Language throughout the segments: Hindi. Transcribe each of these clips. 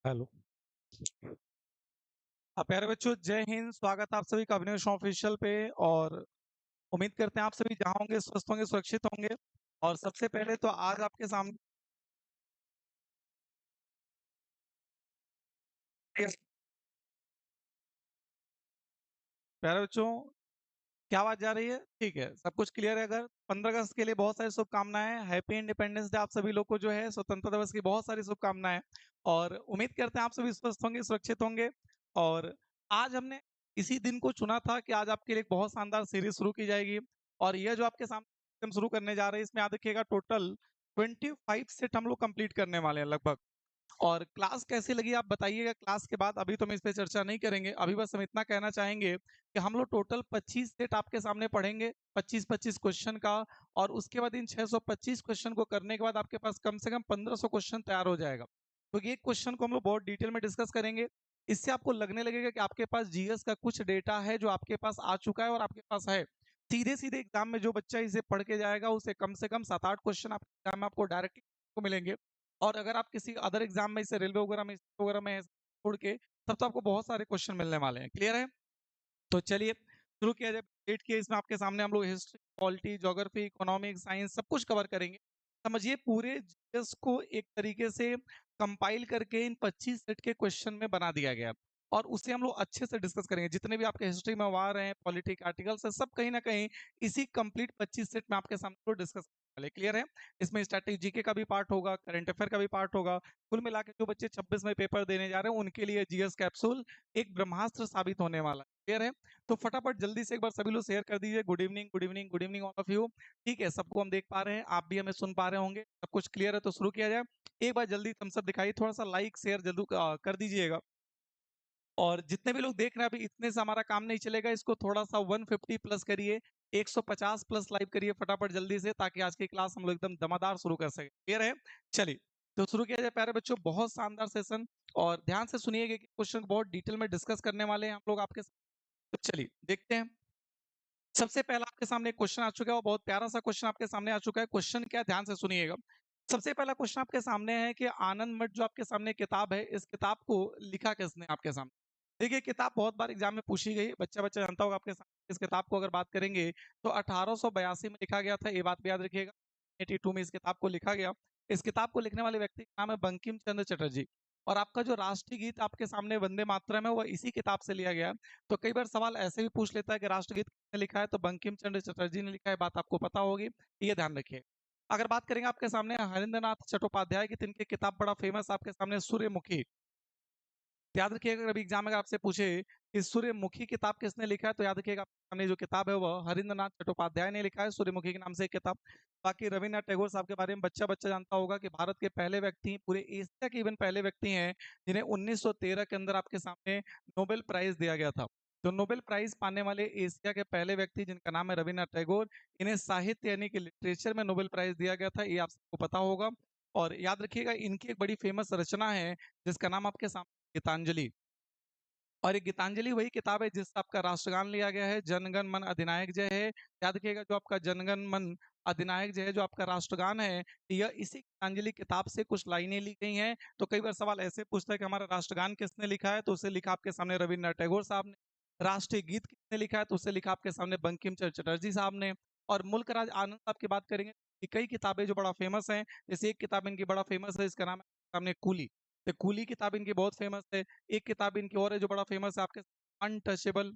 हेलो। प्यारे बच्चों, जय हिंद। स्वागत है आप सभी का अभिनव ऑफिशियल पे। और उम्मीद करते हैं आप सभी जहाँ होंगे स्वस्थ होंगे, सुरक्षित होंगे। और सबसे पहले तो आज आपके सामने प्यारे बच्चों, क्या आवाज जा रही है? ठीक है, सब कुछ क्लियर है। अगर 15 अगस्त के लिए बहुत सारी शुभकामनाएं। हैप्पी इंडिपेंडेंस डे आप सभी लोग को जो है, स्वतंत्रता दिवस की बहुत सारी शुभकामनाएं। और उम्मीद करते हैं आप सभी स्वस्थ होंगे, सुरक्षित होंगे। और आज हमने इसी दिन को चुना था कि आज आपके लिए एक बहुत शानदार सीरीज शुरू की जाएगी। और यह जो आपके सामने हम शुरू करने जा रहे हैं, इसमें याद रखिएगा टोटल 25 सेट हम लोग कंप्लीट करने वाले हैं लगभग। और क्लास कैसी लगी आप बताइएगा क्लास के बाद। अभी तो हम इस पे चर्चा नहीं करेंगे, अभी बस हम इतना कहना चाहेंगे कि हम लोग टोटल 25 सेट आपके सामने पढ़ेंगे, 25-25 क्वेश्चन का। और उसके बाद इन 625 क्वेश्चन को करने के बाद आपके पास कम से कम 1500 क्वेश्चन तैयार हो जाएगा। तो ये क्वेश्चन को हम लोग बहुत डिटेल में डिस्कस करेंगे। इससे आपको लगने लगेगा कि आपके पास जीएस का कुछ डेटा है जो आपके पास आ चुका है और आपके पास है। सीधे सीधे एग्जाम में जो बच्चा इसे पढ़ के जाएगा उसे कम से कम 7-8 क्वेश्चन आपके एग्जाम में आपको डायरेक्टली को मिलेंगे। और अगर आप किसी अदर एग्जाम में, जैसे रेलवे वगैरह में, वगैरह में छोड़ के, तब तो आपको बहुत सारे क्वेश्चन मिलने वाले हैं। क्लियर है? तो चलिए शुरू किया जाए। डेट की इसमें आपके सामने हम लोग history, polity, geography, economics, science सब कुछ कवर करेंगे। समझिए पूरे जीएस को एक तरीके से कंपाइल करके इन 25 सेट के क्वेश्चन में बना दिया गया। और उसे हम लोग अच्छे से डिस्कस करेंगे। जितने भी आपके हिस्ट्री में वार हैं, पॉलिटी के आर्टिकल्स है, सब कहीं ना कहीं इसी कंप्लीट 25 सेट में आपके सामने डिस्कस वाले। क्लियर है? इसमें स्टैटिक जीके का भी पार्ट होगा, करंट अफेयर का भी पार्ट होगा। कुल मिला के जो बच्चे 26 में पेपर देने जा रहे हैं उनके लिए जीएस कैप्सूल एक ब्रह्मास्त्र साबित होने वाला है। क्लियर है? तो फटाफट जल्दी से एक बार सभी लोग शेयर कर दीजिए। Good evening, good evening, good evening all of you. ठीक है, सबको हम देख पा रहे हैं, आप भी हमें सुन पा रहे होंगे, सब कुछ क्लियर है। तो शुरू किया जाए। एक बार जल्दी थम्स अप दिखाइए, थोड़ा सा लाइक शेयर जल्दी कर दीजिएगा। और जितने भी लोग देख रहे हैं अभी, इतने से हमारा काम नहीं चलेगा, इसको थोड़ा सा 150 प्लस करिए, 150 प्लस लाइव करिए फटाफट जल्दी से, ताकि आज की क्लास हम लोग एकदम दमादार शुरू कर सके। क्लियर है? चलिए तो शुरू किया जाए प्यारे बच्चों। बहुत शानदार सेशन। और ध्यान से सुनिएगा कि क्वेश्चन बहुत डिटेल में डिस्कस करने वाले हैं हम लोग आपके साथ। तो चलिए देखते हैं। सबसे पहला आपके सामने एक क्वेश्चन आ चुका है और बहुत प्यारा सा क्वेश्चन आपके सामने आ चुका है। क्वेश्चन क्या है, ध्यान से सुनिएगा। सबसे पहला क्वेश्चन आपके सामने है कि आनंद मठ जो आपके सामने किताब है, इस किताब को लिखा किसने आपके सामने? देखिए किताब बहुत बार एग्जाम में पूछी गई, बच्चा बच्चा जानता होगा आपके सामने। इस किताब को अगर बात करेंगे तो 1882 में लिखा गया था, ये बात भी याद रखिएगा। 82 में इस किताब को लिखा गया। इस किताब को लिखने वाले व्यक्ति का नाम है बंकिम चंद्र चटर्जी। और आपका जो राष्ट्रीय गीत आपके सामने वंदे मातरम है, वह इसी किताब से लिया गया है। तो कई बार सवाल ऐसे भी पूछ लेता है कि राष्ट्रगीत किसने लिखा है, तो बंकिम चंद्र चटर्जी ने लिखा है, बात आपको पता होगी, ये ध्यान रखिए। अगर बात करेंगे आपके सामने हरिंद्रनाथ चट्टोपाध्याय की, तिनकी किताब बड़ा फेमस आपके सामने सूर्यमुखी। याद रखिएगा अगर एग्जाम में आपसे पूछे कि सूर्यमुखी किताब किसने लिखा है, तो याद रखिएगा आपके सामने जो किताब है वह हरिंद्रनाथ चट्टोपाध्याय ने लिखा है, सूर्यमुखी के नाम से किताब। बाकी रविन्द्रनाथ टैगोर साहब के बारे में बच्चा बच्चा जानता होगा कि भारत के पहले व्यक्ति, पूरे एशिया के इवन पहले व्यक्ति हैं जिन्हें 1913 के अंदर आपके सामने नोबेल प्राइज दिया गया था। तो नोबेल प्राइज पाने वाले एशिया के पहले व्यक्ति जिनका नाम है रविन्द्रनाथ टैगोर, इन्हें साहित्य यानी कि लिटरेचर में नोबेल प्राइज दिया गया था, ये आप सबको पता होगा। और याद रखिएगा इनकी एक बड़ी फेमस रचना है जिसका नाम आपके सामने गीतांजलि। और ये गीतांजलि वही किताब है जिससे आपका राष्ट्रगान लिया गया है, जनगण मन अधिनायक जय है। याद रखिएगा जो आपका जनगण मन अधिनायक जय है, जो आपका राष्ट्रगान है, यह इसी गीतांजलि किताब से कुछ लाइनें ली गई हैं। तो कई बार सवाल ऐसे पूछता है कि हमारा राष्ट्रगान किसने लिखा है, तो उसे लिखा आपके सामने रविन्द्रनाथ टैगोर साहब ने। राष्ट्रीय गीत किसने लिखा है, तो उसे लिखा आपके सामने बंकिम चंद्र चटर्जी साहब ने। और मुल्क राज आनंद साहब की बात करेंगे कि कई किताबें जो बड़ा फेमस हैं, जैसे एक किताब इनकी बड़ा फेमस है, इसका नाम है सामने कूली। तो कूली किताब इनकी बहुत फेमस है। एक किताब इनकी और है जो बड़ा फेमस है आपके, अनटचेबल।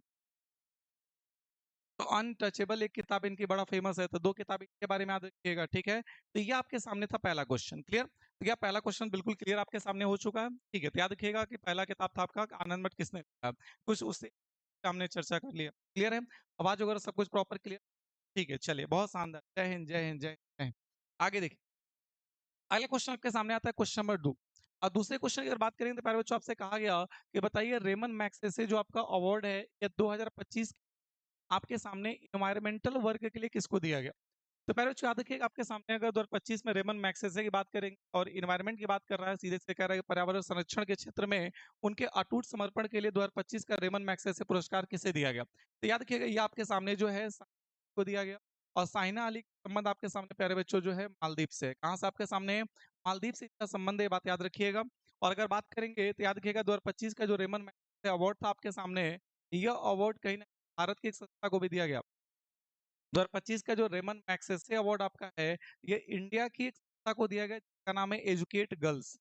तो अनटचेबल एक किताब इनकी बड़ा फेमस है। तो दो किताब इनके बारे में याद रखिएगा, ठीक है? तो ये आपके सामने था पहला क्वेश्चन। क्लियर? तो क्या पहला क्वेश्चन बिल्कुल क्लियर आपके सामने हो चुका है? ठीक है, तो याद रखिएगा कि पहला किताब था आपका आनंद मठ किसने लिखा। कुछ उससे हमने चर्चा कर लिया। क्लियर है? आवाज वगैरह सब कुछ प्रॉपर क्लियर? ठीक है, चलिए बहुत शानदार। जय हिंद, जय हिंद, जय हिंद। आगे देखिए, अगला क्वेश्चन आपके सामने आता है क्वेश्चन नंबर 2। और दूसरे क्वेश्चन की अगर बात करेंगे तो पहले बच्चों आपसे कहा गया कि बताइए रेमन मैग्सेसे जो आपका अवार्ड है, ये 2025 आपके सामने इन्वायरमेंटल वर्क के लिए किसको दिया गया? तो पहले बच्चों याद रखिएगा आपके सामने अगर 2025 में रेमन मैग्सेसे की बात करेंगे और इन्वायरमेंट की बात कर रहा है, सीधे से कह रहा है कि पर्यावरण संरक्षण के क्षेत्र में उनके अटूट समर्पण के लिए 2025 का रेमन मैग्सेसे पुरस्कार किसे दिया गया? तो याद रखिएगा ये आपके सामने जो है को दिया गया। और साइना अली का संबंध आपके सामने प्यारे बच्चों जो है मालदीव से। कहाँ से आपके सामने? मालदीव से इसका संबंध है, ये बात याद रखिएगा। और अगर बात करेंगे तो याद रखिएगा 2025 का जो रेमन मैग्सेसे अवार्ड था आपके सामने, यह अवार्ड कहीं ना भारत की एक संस्था को भी दिया गया। 2025 का जो रेमन मैग्सेसे अवार्ड आपका है, ये इंडिया की एक संस्था को दिया गया जिसका नाम है एजुकेट गर्ल्स।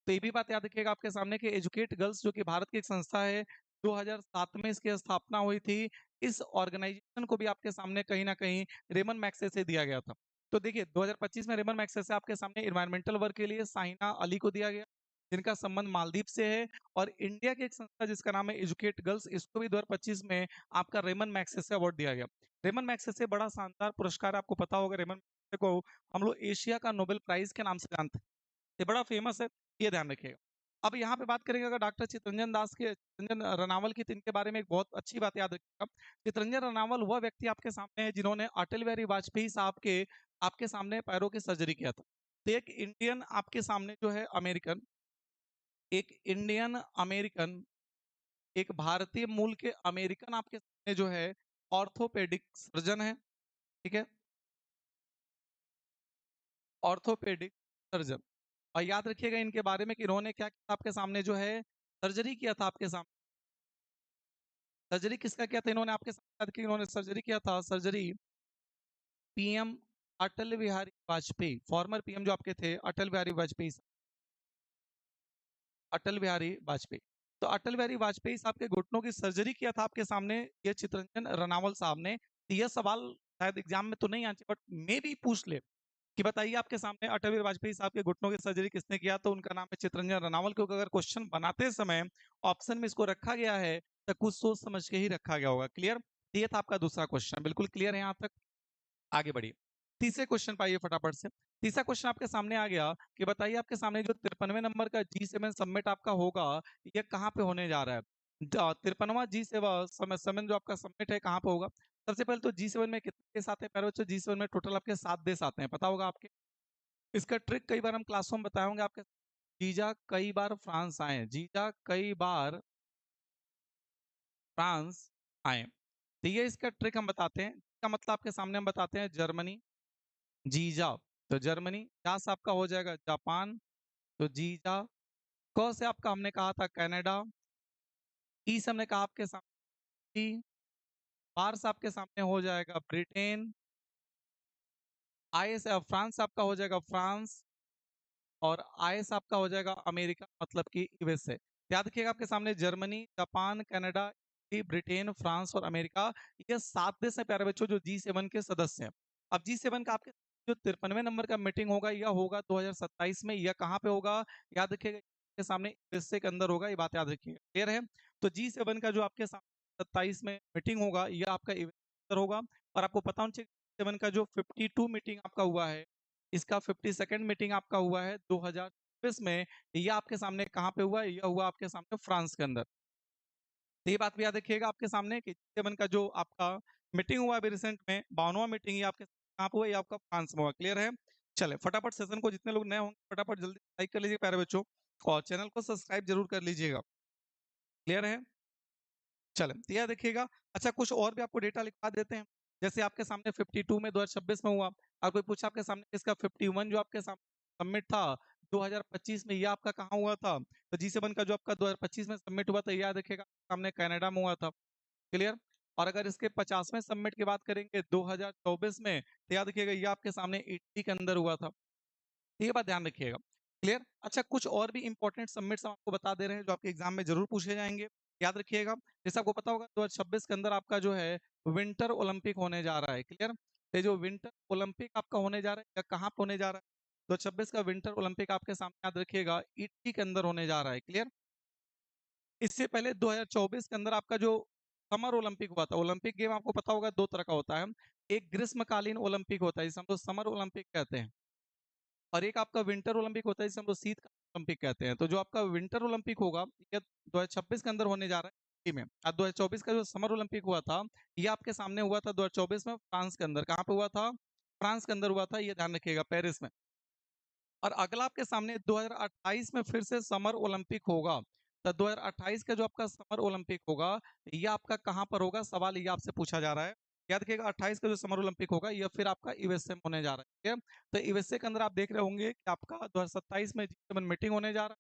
तो ये भी बात याद रखिएगा आपके सामने कि एजुकेट गर्ल्स जो कि भारत की एक संस्था है, 2007 में इसकी स्थापना हुई थी। इस ऑर्गेनाइजेशन को भी आपके सामने कहीं ना कहीं रेमन मैग्सेसे दिया गया था। तो देखिए 2025 में रेमन मैग्सेसे आपके सामने एनवायरमेंटल वर्क के लिए साइना अली को दिया गया, जिनका संबंध मालदीव से है। और इंडिया की एक संस्था जिसका नाम है एजुकेट गर्ल्स, इसको भी 2025 में आपका रेमन मैग्सेसे अवार्ड दिया गया। रेमन मैग्सेसे बड़ा शानदार पुरस्कार, आपको पता होगा रेमन मैग्सेसे को हम लोग एशिया का नोबेल प्राइज के नाम से जानते हैं। ये बड़ा फेमस है, ये ध्यान रखिएगा। अब यहाँ पे बात करेंगे अगर डॉक्टर चितरंजन रनावल की, तो इनके बारे में एक बहुत अच्छी बात याद रखिएगा। चितरंजन रनावल वह व्यक्ति आपके सामने है जिन्होंने अटल बिहारी वाजपेयी साहब के आपके सामने पैरों की सर्जरी किया था। तो एक इंडियन आपके सामने जो है अमेरिकन, एक इंडियन अमेरिकन, एक भारतीय मूल के अमेरिकन आपके सामने जो है ऑर्थोपेडिक सर्जन है, ठीक है, ऑर्थोपेडिक सर्जन। और याद रखिएगा इनके बारे में कि इन्होंने क्या किया आपके सामने जो है सर्जरी किया था आपके सामने। सर्जरी किसका किया था इन्होंने आपके साथ, कि इन्होंने सर्जरी किया था, surgery PM Atal Bihari Vajpayee, former PM जो आपके थे अटल बिहारी वाजपेयी, अटल बिहारी वाजपेयी। तो अटल बिहारी वाजपेयी साहब के घुटनों की सर्जरी किया था आपके सामने ये चितरंजन रनावल साहब ने। तो यह सवाल शायद एग्जाम में तो नहीं आंसर, बट मे भी पूछ ले कि बताइए आपके सामने अटल बिहारी वाजपेयी साहब के घुटनों की सर्जरी किसने किया, तो उनका नाम है चितरंजन रनावल। क्योंकि अगर क्वेश्चन बनाते समय ऑप्शन में इसको रखा गया है तो कुछ सोच समझ के ही रखा गया होगा। क्लियर? ये था आपका दूसरा क्वेश्चन, बिल्कुल क्लियर है यहाँ तक? आगे बढ़िए, तीसरे क्वेश्चन पाइए फटाफट से। तीसरा क्वेश्चन आपके सामने आ गया कि बताइए आपके सामने जो 53वें नंबर का G7 समिट आपका होगा, ये कहाँ पे होने जा रहा है? 53वां G7 समिट जो आपका समिट है कहाँ पे होगा? सबसे पहले तो G7 में कितने देश आते हैं प्यारे बच्चों? G7 में टोटल आपके 7 देश आते हैं, पता होगा आपके। इसका ट्रिक कई बार हम क्लासों में बताए होंगे आपके। जीजा कई बार फ्रांस आए, जीजा कई बार फ्रांस आए। तो ये इसका ट्रिक हम बताते हैं, इसका मतलब आपके सामने हम बताते हैं जर्मनी, जीजा, तो जर्मनी। जा से आपका हो जाएगा जापान, तो जीजा। क से आपका हमने कहा था कनाडा, ई से हमने कहा आपके सामने, आर से आपके सामने हो जाएगा ब्रिटेन, आई से फ्रांस आपका हो जाएगा फ्रांस, और आईएस आपका हो जाएगा अमेरिका, मतलब कि यूएसए। याद रखिएगा आपके सामने Germany, Japan, Canada, Italy, Britain, France और अमेरिका, ये 7 देश हैं प्यारे बच्चों जो G7 के सदस्य हैं। अब G7 का आपके जो 53वें नंबर का मीटिंग होगा, यह होगा 2027 में। यह कहाँ पे होगा? याद रखिएगा के सामने यूएसए के अंदर होगा, ये बात याद रखिएगा। क्लियर है? तो G7 का जो आपके सामने 27 में मीटिंग होगा, यह आपका यूएसए के अंदर होगा। और आपको पता होना चाहिए G7 का जो 52 मीटिंग आपका हुआ है, इसका 52nd मीटिंग आपका हुआ है 2024 में। ये आपके सामने कहाँ पे हुआ है? यह हुआ आपके सामने फ्रांस के अंदर। तो ये बात भी याद रखिएगा आपके सामने कि G7 का जो आपका मीटिंग हुआ अभी रिसेंट में, 52वां मीटिंग, ये आपके कहाँ पे हुआ? ये आपका फ्रांस में हुआ। क्लियर है? चले फटाफट सेशन को, जितने लोग नए होंगे फटाफट जल्दी लाइक कर लीजिए प्यारे बच्चों, और चैनल को सब्सक्राइब जरूर कर लीजिएगा। क्लियर है? चलें, तो यह देखिएगा। अच्छा, कुछ और भी आपको डेटा लिखवा देते हैं। जैसे आपके सामने 52 में 2026 में हुआ, और कोई पूछा आपके सामने इसका 51 जो आपके सामने सबमिट था 2025 में, ये आपका कहाँ हुआ था? तो G7 का जो आपका 2025 में सबमिट हुआ था, याद रखिएगा सामने कनाडा में हुआ था। क्लियर? और अगर इसके 50वें सबमिट की बात करेंगे 2024 में, तो याद रखिएगा ये आपके सामने इटली के अंदर हुआ था। तो ये बात ध्यान रखिएगा। क्लियर? अच्छा, कुछ और भी इंपॉर्टेंट सबमिट्स हम आपको बता दे रहे हैं जो आपके एग्जाम में जरूर पूछे जाएंगे, याद रखिएगा। जैसे आपको पता होगा 2026 के अंदर आपका जो है विंटर ओलंपिक होने जा रहा है। क्लियर? ये जो विंटर ओलंपिक आपका होने जा रहा है, या कहाँ पे होने जा रहा है? 2026 का विंटर ओलंपिक आपके सामने याद रखिएगा इटली के अंदर होने जा रहा है। क्लियर? इससे पहले 2024 के अंदर आपका जो समर ओलंपिक हुआ था, ओलंपिक गेम आपको पता होगा 2 तरह का होता है। एक ग्रीष्मकालीन ओलंपिक होता है जिसे हम लोग समर ओलंपिक कहते हैं, और एक आपका विंटर ओलंपिक होता है जिसे हम लोग शीतकालीन ओलंपिक कहते हैं। तो जो आपका विंटर ओलंपिक होगा, ये 2026 के अंदर होने जा रहा है दिल्ली में। और 2024 का जो समर ओलंपिक हुआ था, ये आपके सामने हुआ था 2024 में फ्रांस के अंदर। कहाँ पे हुआ था? फ्रांस के अंदर हुआ था, ये ध्यान रखिएगा, पेरिस में। और अगला आपके सामने 2028 में फिर से समर ओलंपिक होगा। तो 2028 का जो आपका समर ओलंपिक होगा, ये आपका कहाँ पर होगा? सवाल ये आपसे पूछा जा रहा है। याद रखिएगा 28 का जो समर ओलंपिक होगा, ये फिर आपका यूएसए में होने जा रहा है। ठीक है? तो यूएसए के अंदर आप देख रहे होंगे कि आपका 2027 में G7 मीटिंग होने जा रहा है।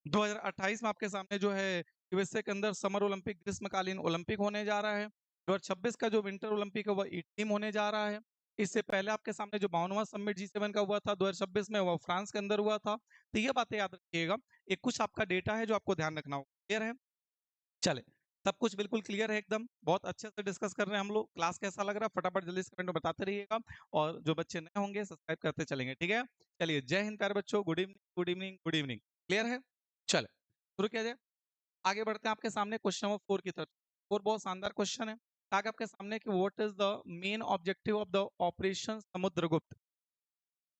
2028 में आपके सामने जो है यूएसए के अंदर समर ओलंपिक ग्रीष्मकालीन ओलंपिक होने जा रहा है। 2026 का जो विंटर ओलंपिक है वह टीम होने जा रहा है। इससे पहले आपके सामने जो 52वां समिट G7 का हुआ था 2026 में, वह फ्रांस के अंदर हुआ था। तो ये बातें याद रखिएगा। एक कुछ आपका डेटा है जो आपको ध्यान रखना होगा। क्लियर है? चले, सब कुछ बिल्कुल क्लियर है एकदम। बहुत अच्छे से डिस्कस कर रहे हैं हम लोग। क्लास कैसा लग रहा है फटाफट जल्दी से कमेंट में बताते रहिएगा, और जो बच्चे नए होंगे सब्सक्राइब करते चलेंगे। ठीक है, चलिए, जय हिंद प्यारे बच्चों। Good evening, good evening, good evening. Clear है? चले, शुरू किया जाए। आगे बढ़ते हैं आपके सामने क्वेश्चन नंबर 4 की तरफ। और बहुत शानदार क्वेश्चन है। आगे आपके सामने कि what is the main objective of the operation Samudragupta.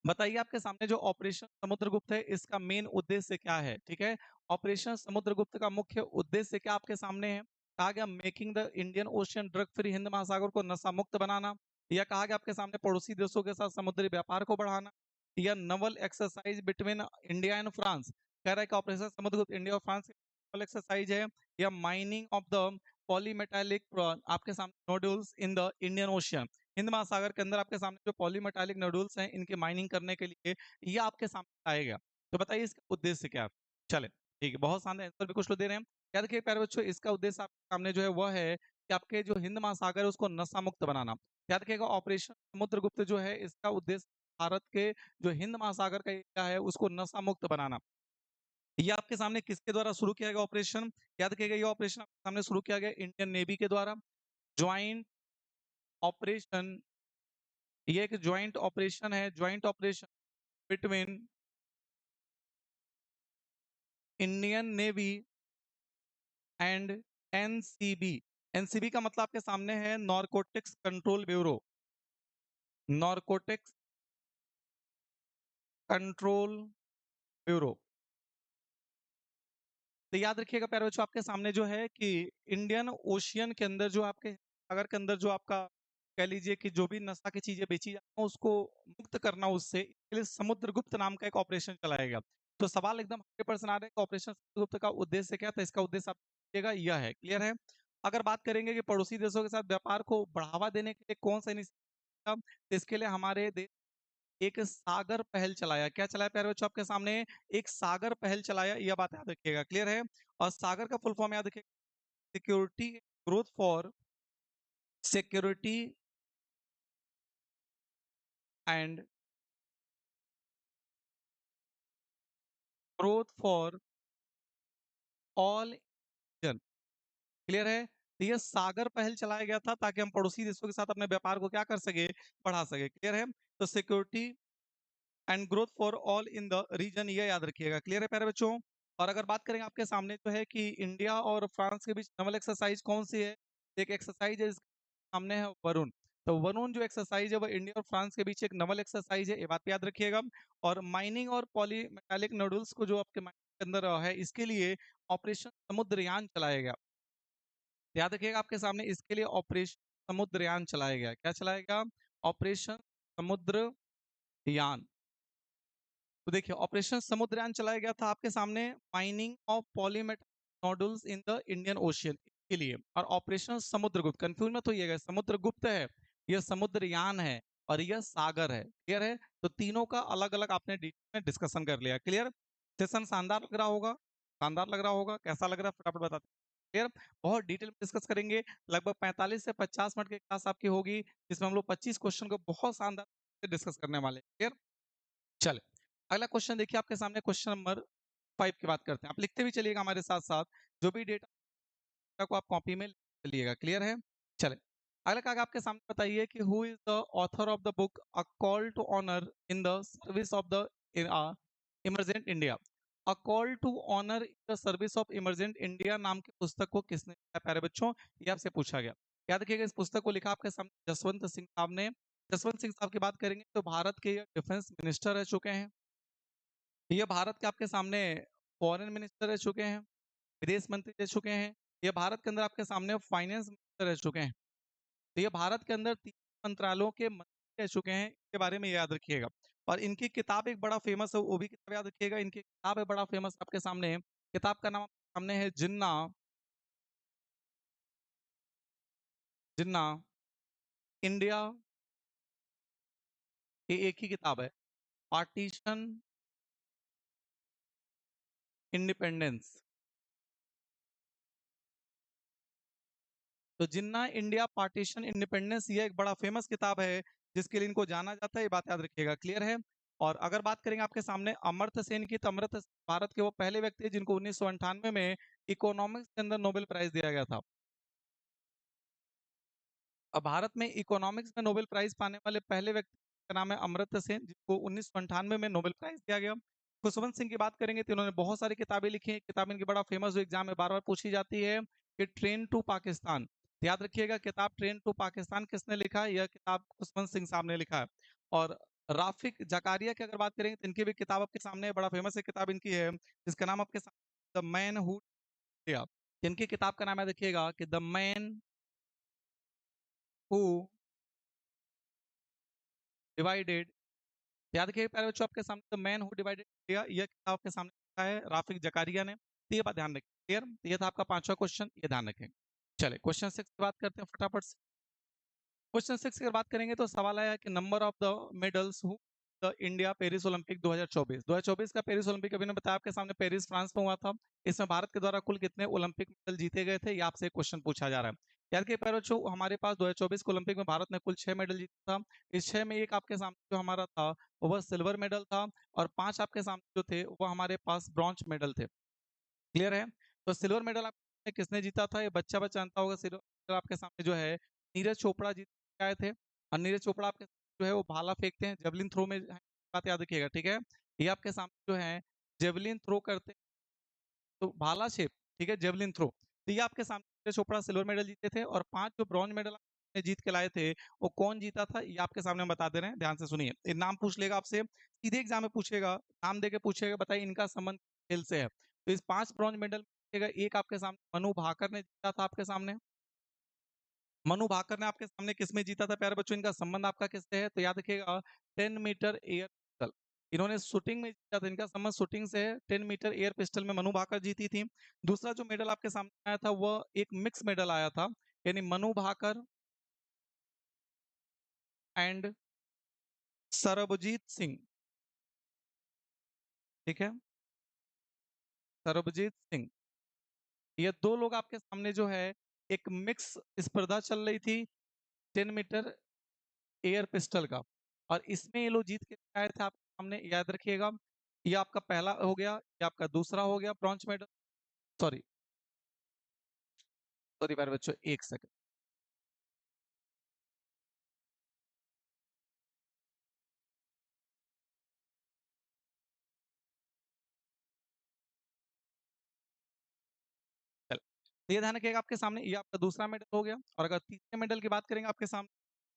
बताइए आपके सामने जो ऑपरेशन समुद्रगुप्त है इसका मेन उद्देश्य क्या है। ठीक है, ऑपरेशन समुद्रगुप्त का मुख्य उद्देश्य क्या आपके सामने है। कहा गया making the Indian ocean drug free, Hind महासागर को नशा मुक्त बनाना। या कहा गया आपके सामने पड़ोसी देशों के साथ समुद्री व्यापार को बढ़ाना। या Naval exercise between India and France. कह रहा है कि ऑपरेशन समुद्रगुप्त इंडिया और फ्रांस की नवल एक्सरसाइज है। या माइनिंग ऑफ द पॉलीमेटालिक आपके सामने nodules in the Indian ocean, Hind महासागर के अंदर आपके सामने जो पॉलीमेटालिक नोड्यूल्स हैं इनकी माइनिंग करने के लिए ये आपके सामने आएगा। तो बताइए इसका उद्देश्य क्या है। चले, ठीक है, बहुत शानदार आंसर भी कुछ लोग दे रहे हैं। याद रखिए प्यारे बच्चों, इसका उद्देश्य आपके सामने जो है वह है कि आपके जो हिंद महासागर है उसको नशा मुक्त बनाना। याद रखिएगा, ऑपरेशन समुद्रगुप्त जो है इसका उद्देश्य भारत के जो हिंद महासागर का एरिया है उसको नशा मुक्त बनाना। ये आपके सामने किसके द्वारा शुरू किया गया ऑपरेशन। याद रखिएगा, ये ऑपरेशन आपके सामने शुरू किया गया इंडियन नेवी के द्वारा। ज्वाइंट ऑपरेशन, ये एक ज्वाइंट ऑपरेशन है, joint operation between Indian navy and NCB. NCB का मतलब आपके सामने है narcotics control bureau, narcotics control bureau. तो याद रखिएगा प्यारे बच्चों, आपके सामने जो है कि इंडियन ओशियन के अंदर जो आपके सागर के अंदर जो आपका कह लीजिए कि जो भी नशा की चीजें बेची जाती हैं उसको मुक्त करना, उससे इसके लिए समुद्रगुप्त नाम का एक ऑपरेशन चलाएगा। तो सवाल एकदम 100% आ रहा है कि ऑपरेशन समुद्रगुप्त का उद्देश्य क्या था। इसका उद्देश्य आप देखिएगा यह है। क्लियर है? अगर बात करेंगे कि पड़ोसी देशों के साथ व्यापार को बढ़ावा देने के लिए कौन सा इनिशिएटिव, तो इसके लिए हमारे देश एक सागर पहल चलाया। क्या चलाया प्यारे बच्चों आपके सामने? एक सागर पहल चलाया, यह बात याद रखिएगा। क्लियर है? और सागर का फुल फॉर्म याद रखिएगा, security growth for security and growth for all जन। क्लियर है? तो ये सागर पहल चलाया गया था ताकि हम पड़ोसी देशों के साथ अपने व्यापार को क्या कर सके, बढ़ा सके। क्लियर है? तो security and growth for all in the region, ये याद रखिएगा। क्लियर है प्यारे बच्चों? और अगर बात करें आपके सामने जो है कि इंडिया और फ्रांस के बीच नवल एक्सरसाइज कौन सी है। एक एक्सरसाइज है जिसके सामने है वरुण। तो वरुण जो एक्सरसाइज है वो इंडिया और फ्रांस के बीच एक नवल एक्सरसाइज है, ये बात याद रखिएगा। और माइनिंग और पॉलीमेटालिक नोडल्स को जो आपके माइनिंग के अंदर है इसके लिए ऑपरेशन समुद्रयान चलाया गया। याद रखिएगा आपके सामने इसके लिए ऑपरेशन समुद्रयान चलाया गया। क्या चलाया गया? ऑपरेशन समुद्रयान। तो देखिए, ऑपरेशन समुद्रयान चलाया गया था आपके सामने mining of polymetallic nodules in the Indian ocean के लिए। और ऑपरेशन समुद्रगुप्त, कंफ्यूज मत होइएगा, समुद्रगुप्त है, यह समुद्रयान है, और यह सागर है। क्लियर है? तो तीनों का अलग अलग आपने डिटेल में डिस्कशन कर लिया। क्लियर? सेशन शानदार लग रहा होगा, शानदार लग रहा होगा, कैसा लग रहा है फटाफट बताते। क्लियर? बहुत डिटेल में डिस्कस करेंगे। लगभग 45 से 50 मिनट की क्लास आपकी होगी, जिसमें हम लोग 25 क्वेश्चन को बहुत शानदार से डिस्कस करने वाले हैं। क्लियर? चले, अगला क्वेश्चन देखिए आपके सामने, क्वेश्चन नंबर 5 की बात करते हैं। आप लिखते भी चलिएगा हमारे साथ साथ, जो भी डेटा को आप कॉपी में लिख चलिएगा। क्लियर है? चले, अगला क्या आपके सामने बताइए कि who is the author of the book a call to honour in the service of the emergent India. A call to honour in the service of emergent India नाम की पुस्तक को किसने लिखा है प्यारे बच्चों, ये आपसे पूछा गया। याद रखिएगा, इस पुस्तक को लिखा आपके सामने जसवंत सिंह साहब ने। जसवंत सिंह साहब की बात करेंगे तो भारत के डिफेंस मिनिस्टर रह चुके हैं। ये भारत के आपके सामने फॉरेन मिनिस्टर रह चुके हैं, विदेश मंत्री रह चुके हैं। ये भारत के अंदर आपके सामने फाइनेंस मिनिस्टर रह चुके हैं। तो ये भारत के अंदर 3 मंत्रालयों के मंत्री रह चुके हैं, इसके बारे में याद रखिएगा। और इनकी किताब एक बड़ा फेमस है, वो भी किताब याद रखिएगा। इनकी किताब है बड़ा फेमस आपके सामने, किताब का नाम आपके सामने है जिन्ना। जिन्ना इंडिया, ये एक ही किताब है। Partition independence. तो जिन्ना इंडिया पार्टीशन इंडिपेंडेंस, ये एक बड़ा फेमस किताब है जिसके लिए इनको जाना जाता है, ये बात याद रखिएगा। क्लियर है? और अगर बात करेंगे आपके सामने अमर्त्य सेन की, तो अमर्त्य सेन भारत के वो पहले व्यक्ति हैं जिनको 1998 में इकोनॉमिक्स के अंदर नोबेल प्राइज दिया गया था। अब भारत में इकोनॉमिक्स में नोबेल प्राइज पाने वाले पहले व्यक्ति का नाम है अमर्त्य सेन, जिनको 1998 में नोबेल प्राइज दिया गया। खुशवंत सिंह की बात करेंगे तो इन्होंने बहुत सारी किताबें लिखी हैं। किताब इनकी बड़ा फेमस, जो एग्जाम में बार बार पूछी जाती है, कि ट्रेन टू पाकिस्तान। याद रखिएगा, किताब ट्रेन टू पाकिस्तान किसने लिखा है? यह किताब खुशवंत सिंह साहब ने लिखा है। और राफिक जकारिया की अगर बात करेंगे तो इनकी भी किताब आपके सामने है, बड़ा फेमस है किताब इनकी है, जिसका नाम आपके सामने द मैन हू। इनकी किताब का नाम है, देखिएगा, कि द मैन हु डिवाइडेड। याद रखिए पहले बच्चों, आपके सामने the man who divided India, यह किताब आपके सामने लिखा है राफिक जकारिया ने। तो ये बात ध्यान रखें। क्लियर? ये था आपका पांचवा क्वेश्चन, ये ध्यान रखें। चले क्वेश्चन 6 की बात करते हैं फटाफट से। क्वेश्चन 6 की अगर बात करेंगे तो सवाल आया कि number of the medals who the India Paris Olympic 2024 का पेरिस ओलंपिक अभी ने बताया आपके सामने, पेरिस फ्रांस में हुआ था। इसमें भारत के द्वारा कुल कितने ओलंपिक मेडल जीते गए थे, ये आपसे क्वेश्चन पूछा जा रहा है। याद के पैर बच्चों, हमारे पास 2024 के ओलंपिक में भारत ने कुल 6 मेडल जीता था। इस 6 में एक आपके सामने जो हमारा था वह सिल्वर मेडल था, और 5 आपके सामने जो थे वो हमारे पास ब्रॉन्ज मेडल थे। क्लियर है? तो सिल्वर मेडल आपने किसने जीता था, ये बच्चा बच्चा जानता होगा। सिल्वर मेडल आपके सामने जो है नीरज चोपड़ा जीत के आए थे। और नीरज चोपड़ा आपके जो है वो भाला फेंकते हैं, जेवलिन थ्रो में बात याद रखिएगा, ठीक है? ये आपके सामने जो है जेवलिन थ्रो करते हैं, तो भाला शेप, ठीक है, जेवलिन थ्रो। तो ये आपके सामने नीरज चोपड़ा सिल्वर मेडल जीते थे, और 5 जो ब्रॉन्ज मेडल जीत के लाए थे, वो कौन जीता था, ये आपके सामने हम बता दे रहे हैं, ध्यान से सुनिए। ये नाम पूछ लेगा आपसे, सीधे एग्जाम में पूछेगा, नाम दे के पूछेगा, बताइए इनका संबंध खेल से है। तो इस 5 ब्रॉन्ज मेडल, एक आपके सामने मनु भाकर ने जीता था आपके सामने। मनु भाकर ने आपके सामने किसमें जीता था प्यारे बच्चों? इनका संबंध आपका किससे है? तो याद रखिएगा, 10 मीटर एयर पिस्टल, इन्होंने शूटिंग में जीता था। इनका संबंध शूटिंग से है। 10 मीटर एयर पिस्टल में मनु भाकर जीती थी। दूसरा जो मेडल आपके सामने आया था वह एक मिक्स मेडल आया था, यानी मनु भाकर एंड सरबजीत सिंह। ठीक है, सरबजीत सिंह, ये दो लोग आपके सामने जो है, एक मिक्स स्पर्धा चल रही थी 10 मीटर एयर पिस्टल का, और इसमें ये लोग जीत के आए थे आपके सामने। याद रखिएगा, ये आपका पहला हो गया, ये आपका दूसरा हो गया ब्रॉन्ज मेडल। सॉरी सॉरी मेरे बच्चों, एक सेकंड। चल, तो ये ध्यान रखिएगा, आपके सामने ये आपका दूसरा मेडल हो गया। और अगर तीसरे मेडल की बात करेंगे आपके सामने,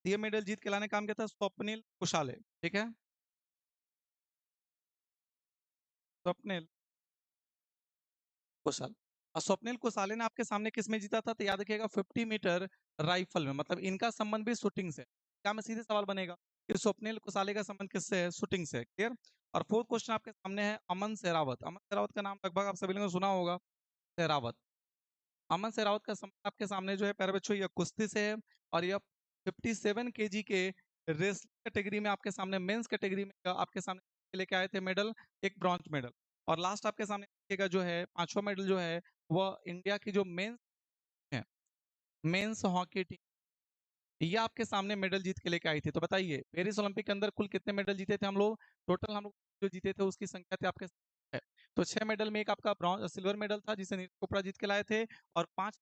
तो ये मेडल जीत के लाने का काम किया था स्वप्निल कुशाले। ठीक है, स्वप्निल कुशाल। और स्वप्निल कुशाले ने आपके सामने किस में जीता था? तो याद रखिएगा 50 मीटर राइफल में, मतलब इनका संबंध भी शूटिंग से। क्या में सीधे सवाल बनेगा कि स्वप्निल कुशाले का संबंध किससे है? शूटिंग से। क्लियर? और फोर्थ क्वेश्चन आपके सामने है अमन सेरावत। अमन सेरावत का नाम लगभग आप सभी लोगों ने सुना होगा, सेरावत। अमन सेरावत का संबंध आपके सामने जो है प्यारे बच्चों, यह कुश्ती से है। और यह 57 केजी के रेसलिंग कैटेगरी में आपके सामने, मेंस कैटेगरी में आपके सामने लेके आए थे मेडल, एक ब्रॉन्ज मेडल। और लास्ट आपके सामने देखिएगा जो है पांचवा मेडल जो है, वह इंडिया की जो मेंस है, मेंस हॉकी टीम, ये आपके सामने मेडल जीत के लेके आई थी। तो बताइए पेरिस ओलंपिक के अंदर कुल कितने मेडल जीते थे हम लोग? टोटल हम लोग जो जीते थे उसकी संख्या थी आपके है। तो 6 मेडल में एक आपका ब्रॉन्ज सिल्वर मेडल था जिसे नीरज चोपड़ा जीत के लाए थे, और 5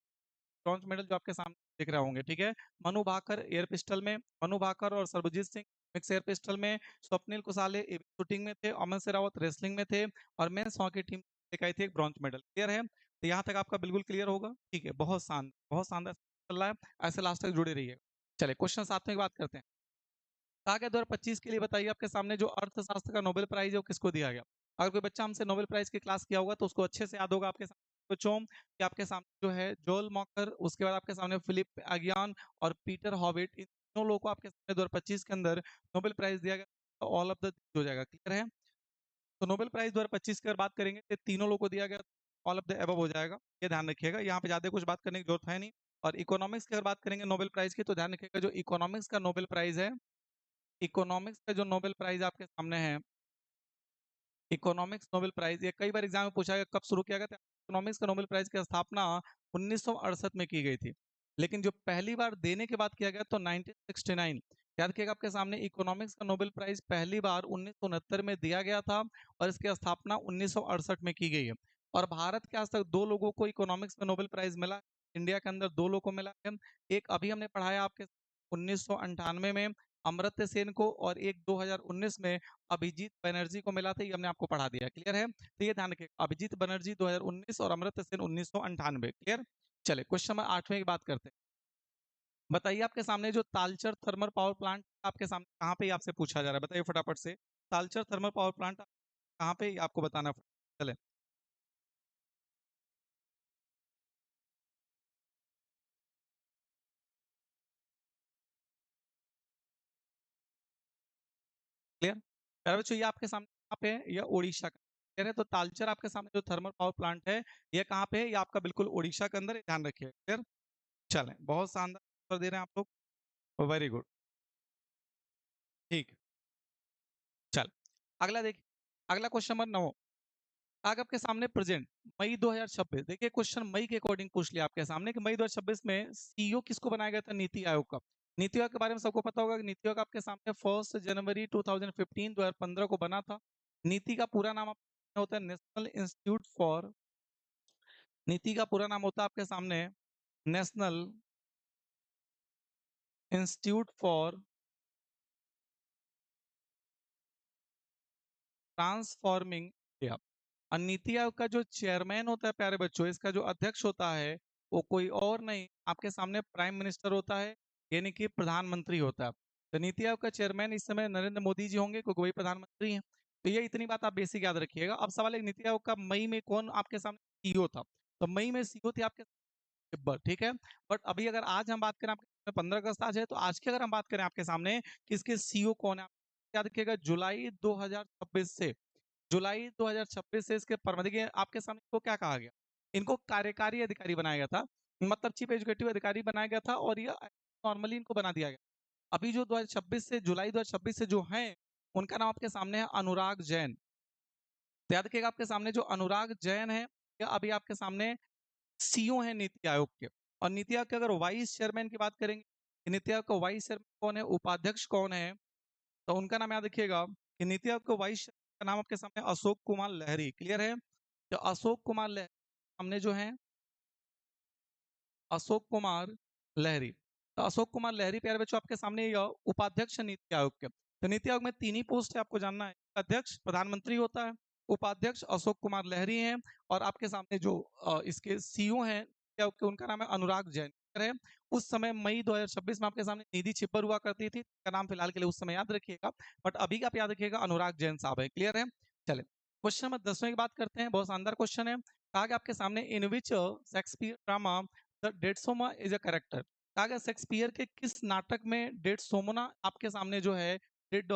ब्रॉन्ज मेडल जो आपके सामने दिख रहे होंगे। ठीक है, मनु भाकर एयर पिस्टल में, मनु भाकर और Sarabjit Singh mix air pistol में, स्वप्निल कुसाले शूटिंग में थे, अमन सेरावत रेसलिंग में थे, और मेंस हॉकी टीम लेकर आई थी एक ब्रॉन्ज मेडल। क्लियर है? तो यहाँ तक आपका बिल्कुल क्लियर होगा। ठीक है, बहुत शानदार चल रहा है, ऐसे लास्ट तक जुड़े रहिए। चलिए क्वेश्चन 7 में बात करते हैं। कहा गया 2025 के लिए बताइए आपके सामने जो अर्थशास्त्र का नोबेल प्राइज है वो किसको दिया गया? अगर कोई बच्चा हमसे नोबेल प्राइज की क्लास किया होगा तो उसको अच्छे से याद होगा आपके सामने बच्चों, कि आपके सामने जो है जोल मॉकर, उसके बाद आपके सामने फिलिप अगियान और पीटर हॉविट, इन तीनों लोगों को आपके सामने 2025 के अंदर नोबेल प्राइज दिया गया। ऑल ऑफ द हो जाएगा। क्लियर है? तो नोबेल प्राइज 2025 की अगर बात करेंगे तो तीनों लोगों को दिया गया, ऑल ऑफ द एबव हो जाएगा। ये ध्यान रखिएगा, यहाँ पे ज्यादा कुछ बात करने की जरूरत है नहीं। और इकोनॉमिक्स की अगर बात करेंगे नोबेल प्राइज की, तो ध्यान रखिएगा जो इकोनॉमिक्स का नोबेल प्राइज है, इकोनॉमिक्स का जो नोबेल प्राइज आपके सामने है, इकोनॉमिक्स नोबेल प्राइज, ये कई बार एग्जाम में पूछा गया कब शुरू किया गया था। इकोनॉमिक्स का नोबेल प्राइज की स्थापना 1968 में की गई थी, लेकिन जो पहली बार देने के बाद किया गया तो 1969। याद रखिएगा आपके सामने, इकोनॉमिक्स का नोबेल प्राइज पहली बार 1969 में दिया गया था और इसकी स्थापना 1968 में की गई है। और भारत के आज तक दो लोगों को इकोनॉमिक्स में नोबेल प्राइज मिला, इंडिया के अंदर दो लोगों को मिला है। एक अभी हमने पढ़ाया आपके 1998 में अमर्त्य सेन को, और एक 2019 में अभिजीत बनर्जी को मिला था, ये हमने आपको पढ़ा दिया। क्लियर है? तो ये ध्यान रखिए, अभिजीत बनर्जी 2019 और अमर्त्य सेन 1998। क्लियर? चले क्वेश्चन नंबर 8वें की बात करते हैं। बताइए आपके सामने जो तालचर थर्मल पावर प्लांट आपके सामने कहाँ पे, आपसे पूछा जा रहा है, बताइए फटाफट से। तालचर थर्मल पावर प्लांट कहाँ पे, आपको बताना। चले क्लियर? प्यारे बच्चों, ये आपके सामने कहाँ पे है? ये उड़ीसा का। क्लियर है? तो तालचर आपके सामने जो थर्मल पावर प्लांट है, ये कहाँ पे है? ये आपका बिल्कुल उड़ीसा के अंदर है, ध्यान रखिए। क्लियर? चलें, बहुत शानदार उत्तर दे रहे हैं आप लोग, वेरी गुड। ठीक, चल अगला देखिए, अगला क्वेश्चन नंबर 9। आगे आपके सामने प्रेजेंट मई 2026, देखिए क्वेश्चन मई के अकॉर्डिंग पूछ लिया आपके सामने कि मई 2026 में सीईओ किसको बनाया गया था नीति आयोग का। नीति आयोग के बारे में सबको पता होगा कि नीति आयोग आपके सामने 1 जनवरी 2015 को बना था। नीति का पूरा नाम होता है नेशनल इंस्टीट्यूट फॉर, नीति का पूरा नाम होता है आपके सामने national institute for transforming India. और नीति आयोग का जो चेयरमैन होता है प्यारे बच्चों, इसका जो अध्यक्ष होता है वो कोई और नहीं, आपके सामने प्राइम मिनिस्टर होता है, यानी कि प्रधानमंत्री होता है। तो नीति आयोग का चेयरमैन इस समय नरेंद्र मोदी जी होंगे, क्योंकि वही प्रधानमंत्री हैं। तो ये इतनी बात आप बेसिक याद रखिएगा। अब सवाल है नीति आयोग का मई में कौन आपके सामने सीईओ था। तो मई में सीईओ थे आपके तिब्बत, ठीक है। बट अभी अगर आज हम बात करें, आपके 15 अगस्त आज है, तो आज की अगर हम बात करें आपके सामने कि इसके सीईओ कौन है, याद रखिएगा जुलाई 2026 से, जुलाई 2026 से इसके देखिए आपके सामने इनको क्या कहा गया, इनको कार्यकारी अधिकारी बनाया गया था, मतलब चीफ एजुकेटिव अधिकारी बनाया गया था, और ये नॉर्मली इनको बना दिया गया। अभी जो 2026 से, जुलाई 2026 से जो है, उनका नाम आपके सामने है अनुराग जैन। तो याद रखिएगा आपके सामने जो अनुराग जैन है, या अभी आपके सामने सीईओ है नीति आयोग के। और नीति आयोग के अगर वाइस चेयरमैन की बात करेंगे, नीति आयोग का वाइस चेयरमैन कौन है, उपाध्यक्ष कौन है, तो उनका नाम याद रखिएगा कि नीति आयोग का वाइस चेयरमैन का नाम आपके सामने अशोक कुमार लहरी। क्लियर है? तो अशोक कुमार लहरी हमने जो है, अशोक कुमार लहरी। तो अशोक कुमार लहरी प्यारे बच्चों आपके सामने यह उपाध्यक्ष है नीति आयोग के। तो नीति आयोग में तीन ही पोस्ट है, आपको जानना है। अध्यक्ष प्रधानमंत्री होता है, उपाध्यक्ष अशोक कुमार लहरी हैं, और आपके सामने जो इसके सीईओ हैं नीति आयोग के, उनका नाम है अनुराग जैन है। उस समय मई 2026 में आपके सामने निधि छिब्बर हुआ करती थी, का नाम फिलहाल के लिए उस समय याद रखिएगा, बट अभी का आप याद रखिएगा अनुराग जैन साहब है। क्लियर है? चले क्वेश्चन नंबर 10वें की बात करते हैं, बहुत शानदार क्वेश्चन है। कहा गया आपके सामने in which Shakespeare drama the Desdemona is a character. कहा गया शेक्सपियर के किस नाटक में डेडसोमना आपके सामने जो है, डेड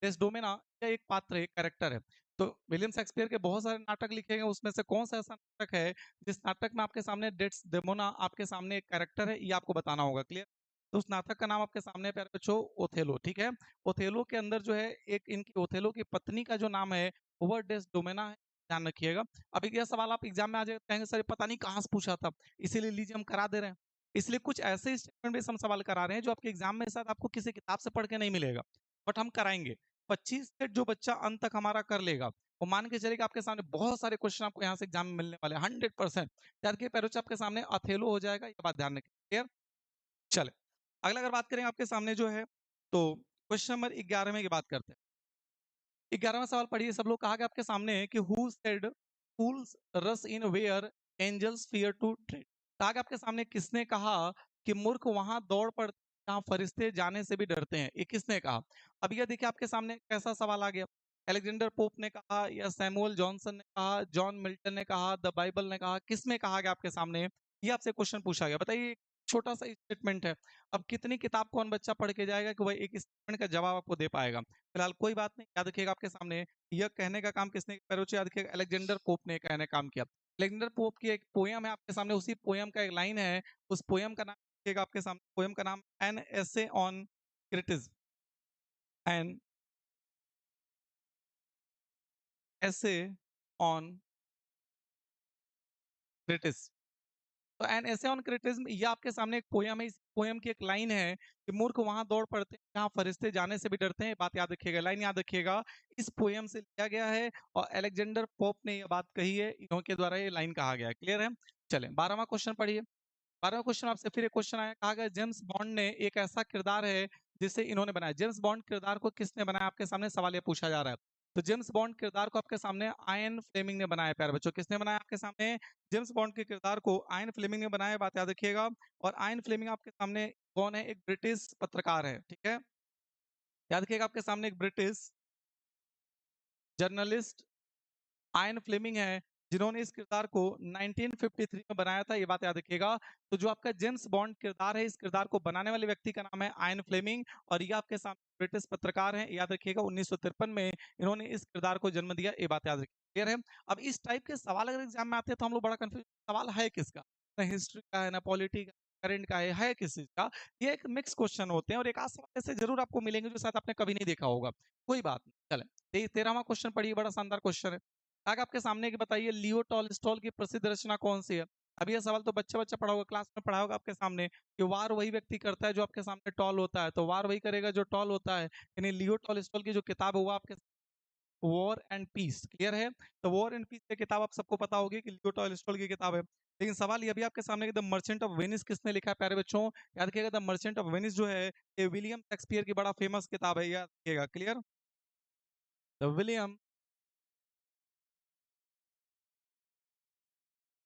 डेस्डोमेना, यह एक पात्र है, एक कैरेक्टर है। तो विलियम शेक्सपियर के बहुत सारे नाटक लिखे गए, उसमें से कौन सा ऐसा नाटक है जिस नाटक में आपके सामने डेस्डेमोना आपके सामने एक कैरेक्टर है, ये आपको बताना होगा। क्लियर? तो उस नाटक का नाम आपके सामने प्यारे बच्चों ओथेलो। ठीक है? ओथेलो के अंदर जो है, एक इनकी ओथेलो की पत्नी का जो नाम है वो डेस्डोमेना है, ध्यान रखिएगा। अभी यह सवाल आप एग्जाम में आ जाए, कहेंगे सर पता नहीं कहाँ से पूछा था, इसीलिए लीजिए हम करा दे रहे हैं। इसलिए कुछ ऐसे स्टेटमेंट बेस हम सवाल करा रहे हैं जो आपके एग्जाम में शायद आपको किसी किताब से पढ़ के नहीं मिलेगा, बट हम कराएंगे। 25 सेट जो बच्चा अंत तक हमारा कर लेगा, वो मान के चलेगा आपके सामने बहुत सारे क्वेश्चन आपको यहाँ से एग्जाम में मिलने वाले 100%। याद के पैरोच आपके सामने अथेलो हो जाएगा, ये बात ध्यान रखें। क्लियर? चले अगला अगर बात करें आपके सामने जो है, तो क्वेश्चन नंबर 11वें की बात करते हैं। 11वां सवाल पढ़िए सब लोग। कहा गया आपके सामने कि who said fools rush in where angels fear to tread. कहा गया आपके सामने किसने कहा कि मूर्ख वहां दौड़ पड़ते जहां फरिश्ते जाने से भी डरते हैं, ये किसने कहा। अब यह देखिए आपके सामने कैसा सवाल आ गया। अलेक्जेंडर पोप ने कहा, या सैमुअल जॉनसन ने कहा, जॉन मिल्टन ने कहा, द बाइबल ने कहा, किसमें कहा गया आपके सामने, ये आपसे क्वेश्चन पूछा गया। बताइए, छोटा सा स्टेटमेंट है। अब कितनी किताब कौन बच्चा पढ़ के जाएगा कि वह एक स्टेटमेंट का जवाब आपको दे पाएगा। फिलहाल कोई बात नहीं, याद रखिएगा आपके सामने यह कहने का काम किसने किया, याद रखिएगा अलेक्जेंडर पोप ने कहने का काम किया। अलेक्जेंडर पोप की एक पोयम है आपके सामने, उसी पोयम का एक लाइन है, उस पोयम का नाम रखिएगा आपके सामने, पोयम का नाम an essay on criticism. An essay on criticism. तो एन ऐसे ऑन क्रिटिज्म, ये आपके सामने एक पोयम है। इस पोयम की एक लाइन है कि मूर्ख वहां दौड़ पड़ते हैं जहां फरिश्ते जाने से भी डरते हैं। बात याद रखिएगा, लाइन याद रखिएगा, इस पोयम से लिया गया है और अलेक्जेंडर पोप ने ये बात कही है, इन्हों के द्वारा ये लाइन कहा गया है। क्लियर है? चलें 12वां क्वेश्चन पढ़िए। 12वां क्वेश्चन आपसे फिर एक क्वेश्चन आया, कहा गया जेम्स बॉन्ड ने एक ऐसा किरदार है जिसे इन्होंने बनाया। जेम्स बॉन्ड किरदार को किसने बनाया? आपके सामने सवाल ये पूछा जा रहा है। तो जेम्स बॉन्ड किरदार को आपके सामने आयन फ्लेमिंग ने बनाया। प्यारे बच्चों, किसने बनाया आपके सामने? जेम्स बॉन्ड के किरदार को आयन फ्लेमिंग ने बनाया, बात याद रखिएगा। और आयन फ्लेमिंग आपके सामने कौन है? एक ब्रिटिश पत्रकार है। ठीक है, याद रखिएगा, आपके सामने एक ब्रिटिश जर्नलिस्ट आयन फ्लेमिंग है, जिन्होंने इस किरदार को 1953 में बनाया था। ये बात याद रखिएगा। तो जो आपका जेम्स बॉन्ड किरदार है, इस किरदार को बनाने वाले व्यक्ति का नाम है आयन फ्लेमिंग, और ये आपके सामने ब्रिटिश पत्रकार हैं। याद रखिएगा, 1953 में इन्होंने इस किरदार को जन्म दिया। ये बात याद रखिए। क्लियर है? अब इस टाइप के सवाल अगर एग्जाम में आते हैं तो हम लोग बड़ा कंफ्यूज, सवाल है किसका? ना हिस्ट्री का है, ना पॉलिटी का, करंट का है किस चीज का? ये एक मिक्स क्वेश्चन होते हैं, और एक आध सवाल ऐसे जरूर आपको मिलेंगे जो शायद आपने कभी नहीं देखा होगा। कोई बात नहीं, चले 13वां क्वेश्चन पढ़िए, बड़ा शानदार क्वेश्चन है। आगे आपके सामने कि बताइए लियो टॉलस्टॉय की प्रसिद्ध रचना कौन सी है? अब ये सवाल तो बच्चा बच्चा पढ़ा होगा, क्लास में पढ़ा होगा आपके सामने कि वार वही व्यक्ति करता है जो आपके सामने टॉल होता है, तो वार वही करेगा जो टॉल होता है। यानी लियो टॉलस्टॉय की जो किताब है वो आपके वॉर एंड पीस। क्लियर है? तो वॉर एंड पीस की किताब आप सबको पता होगी कि लियो टॉलस्टॉय की किताब है। लेकिन सवाल ये भी आपके सामने कि द मर्चेंट ऑफ वेनिस किसने लिखा है? प्यारे बच्चों, याद रखिएगा, द मर्चेंट ऑफ वेनिस जो है ये विलियम शेक्सपियर की बड़ा फेमस किताब है, याद रखिएगा। क्लियर? द विलियम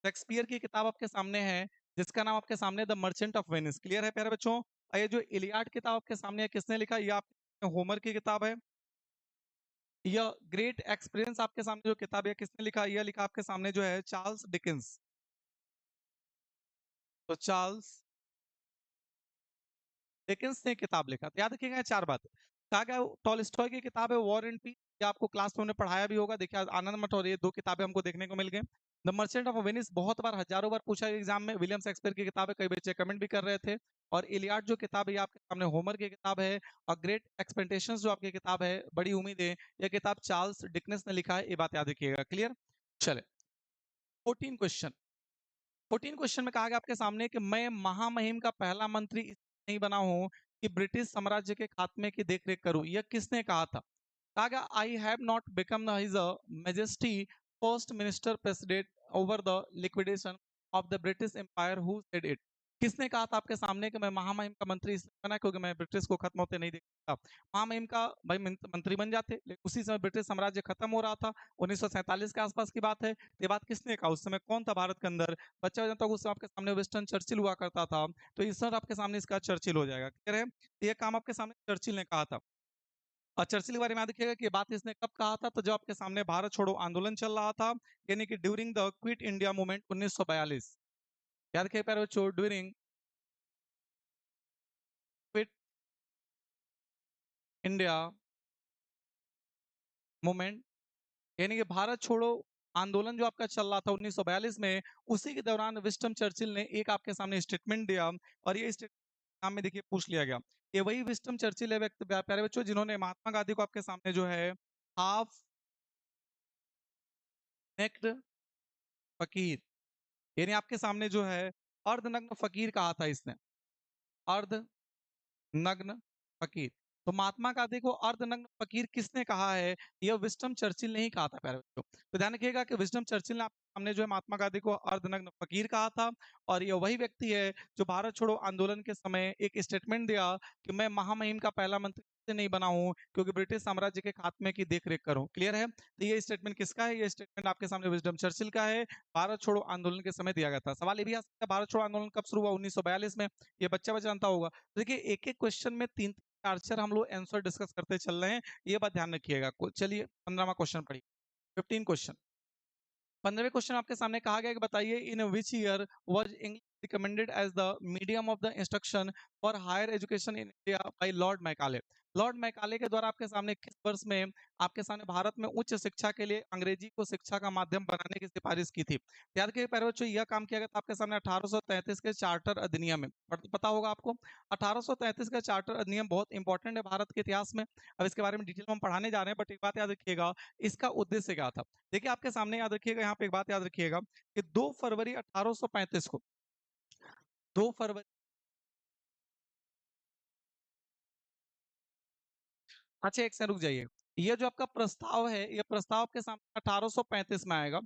शेक्सपियर की किताब आपके सामने है, जिसका नाम आपके सामने the merchant of Venice. Clear है प्यारे बच्चों? और ये जो इलियाड किताब आपके सामने है, किसने लिखा? ये आपके होमर की किताब है। यह ग्रेट एक्सपीरियंस आपके सामने जो किताब है किसने लिखा? यह लिखा आपके सामने जो है चार्ल्स डिकेंस। तो चार्ल्स डिकेंस ने किताब लिखा। तो याद रखिएगा चार बात कहा गया। टॉलस्टॉय की किताब है वॉर एंड पीस, ये आपको क्लास में हमने पढ़ाया भी होगा। देखिए आनंद मत हो रही है, दो किताबें हमको देखने को मिल गई। द मर्चेंट ऑफ वेनिस बहुत बार, हजारों बार पूछा एग्जाम में, विलियम शेक्सपियर की किताब है, कई बच्चे कमेंट भी कर रहे थे। और इलियाड जो किताब है ये आपके सामने होमर की किताब है। और ग्रेट एक्सपेक्टेशंस जो आपकी किताब है, बड़ी उम्मीद है, यह किताब चार्ल्स डिकन्स ने लिखा है। ये बात याद रखिएगा। क्लियर? चले 14 क्वेश्चन। 14 क्वेश्चन में कहा गया आपके सामने कि मैं महामहिम का पहला मंत्री इसलिए नहीं बना हूं कि ब्रिटिश साम्राज्य के खात्मे की देखरेख करूं। यह किसने कहा था? कहा गया I have not become his majesty first minister president over the liquidation of the British empire who said it. किसने कहा था आपके सामने कि मैं महामहिम का मंत्री इसलिए बना क्योंकि मैं ब्रिटिश को खत्म होते नहीं देख सकता? महामहिम का भाई मंत्री बन जाते, लेकिन उसी समय ब्रिटिश साम्राज्य खत्म हो रहा था। 1947 के आसपास की बात है। ये बात किसने कहा? उस समय कौन था भारत के अंदर? बच्चा जनता को उस समय आपके सामने विंस्टन चर्चिल हुआ करता था। तो इस समय आपके सामने इसका चर्चिल हो जाएगा। क्लियर है? ये काम आपके सामने चर्चिल ने कहा था। और चर्चिल के बारे में याद रखिएगा कि ये बात इसने कब कहा था? तो जब आपके सामने भारत छोड़ो आंदोलन चल रहा था, यानी कि during the quit India movement 1942। याद रखिए प्यारे बच्चों, ड्यूरिंग क्विट इंडिया मूवमेंट, यानी कि भारत छोड़ो आंदोलन जो आपका चल रहा था 1942 में, उसी के दौरान विंस्टन चर्चिल ने एक आपके सामने स्टेटमेंट दिया। और ये स्टेटमेंट में देखिए पूछ लिया गया। ये वही विंस्टन चर्चिल है व्यक्ति, प्यारे बच्चों, जिन्होंने महात्मा गांधी को आपके सामने जो है हाफ नेक्ड फकीर, यानी आपके सामने जो है अर्धनग्न फकीर कहा था इसने। अर्ध नग्न फकीर। तो महात्मा गांधी को अर्धनग्न फकीर किसने कहा है? यह विस्टम चर्चिल ने ही कहा था प्यारे बच्चों। तो ध्यान रखिएगा कि विस्टम चर्चिल ने आपके सामने जो है महात्मा गांधी को अर्धनग्न फकीर कहा था। और यह वही व्यक्ति है जो भारत छोड़ो आंदोलन के समय एक स्टेटमेंट दिया कि मैं महामहिम का पहला मंत्री इसलिए नहीं बना हूं क्योंकि ब्रिटिश साम्राज्य के खात्मे की देखरेख करूं। क्लियर है? तो ये स्टेटमेंट किसका है? ये स्टेटमेंट आपके सामने विजडम चर्चिल का है। भारत छोड़ो आंदोलन के समय दिया गया था। सवाल ये भी आ सकता है भारत छोड़ो आंदोलन कब शुरू हुआ? 1942 में। ये बच्चा बच्चा जानता होगा। तो देखिए एक एक क्वेश्चन में तीन आंसर हम लोग आंसर डिस्कस करते चल रहे हैं, ये बात ध्यान रखिएगा। चलिए 15वां क्वेश्चन पढ़िए। 15 क्वेश्चन। 15वें क्वेश्चन आपके सामने कहा गया कि बताइए in which year was English recommended as the medium of the instruction for higher education in India by Lord Macaulay. Lord Macaulay के द्वारा आपके सामने किस वर्ष में आपके सामने भारत में उच्च शिक्षा के लिए अंग्रेजी को शिक्षा का माध्यम बनाने की सिफारिश की थी? याद रखिए प्यारे बच्चों, यह काम किया गया था आपके सामने 1833 के चार्टर अधिनियम में। पता होगा आपको 1833 का चार्टर अधिनियम बहुत इंपॉर्टेंट है भारत के इतिहास में। अब इसके बारे में डिटेल में हम पढ़ाने जा रहे हैं, बट एक बात याद रखिएगा, इसका उद्देश्य क्या था? देखिए आपके सामने याद रखिएगा, यहाँ पे एक बात याद रखिएगा कि 2 फरवरी 1835 को 2 फरवरी अच्छा, एक सेकंड रुक जाइए। ये जो आपका प्रस्ताव है, ये प्रस्ताव आपके सामने 1835 में आएगा।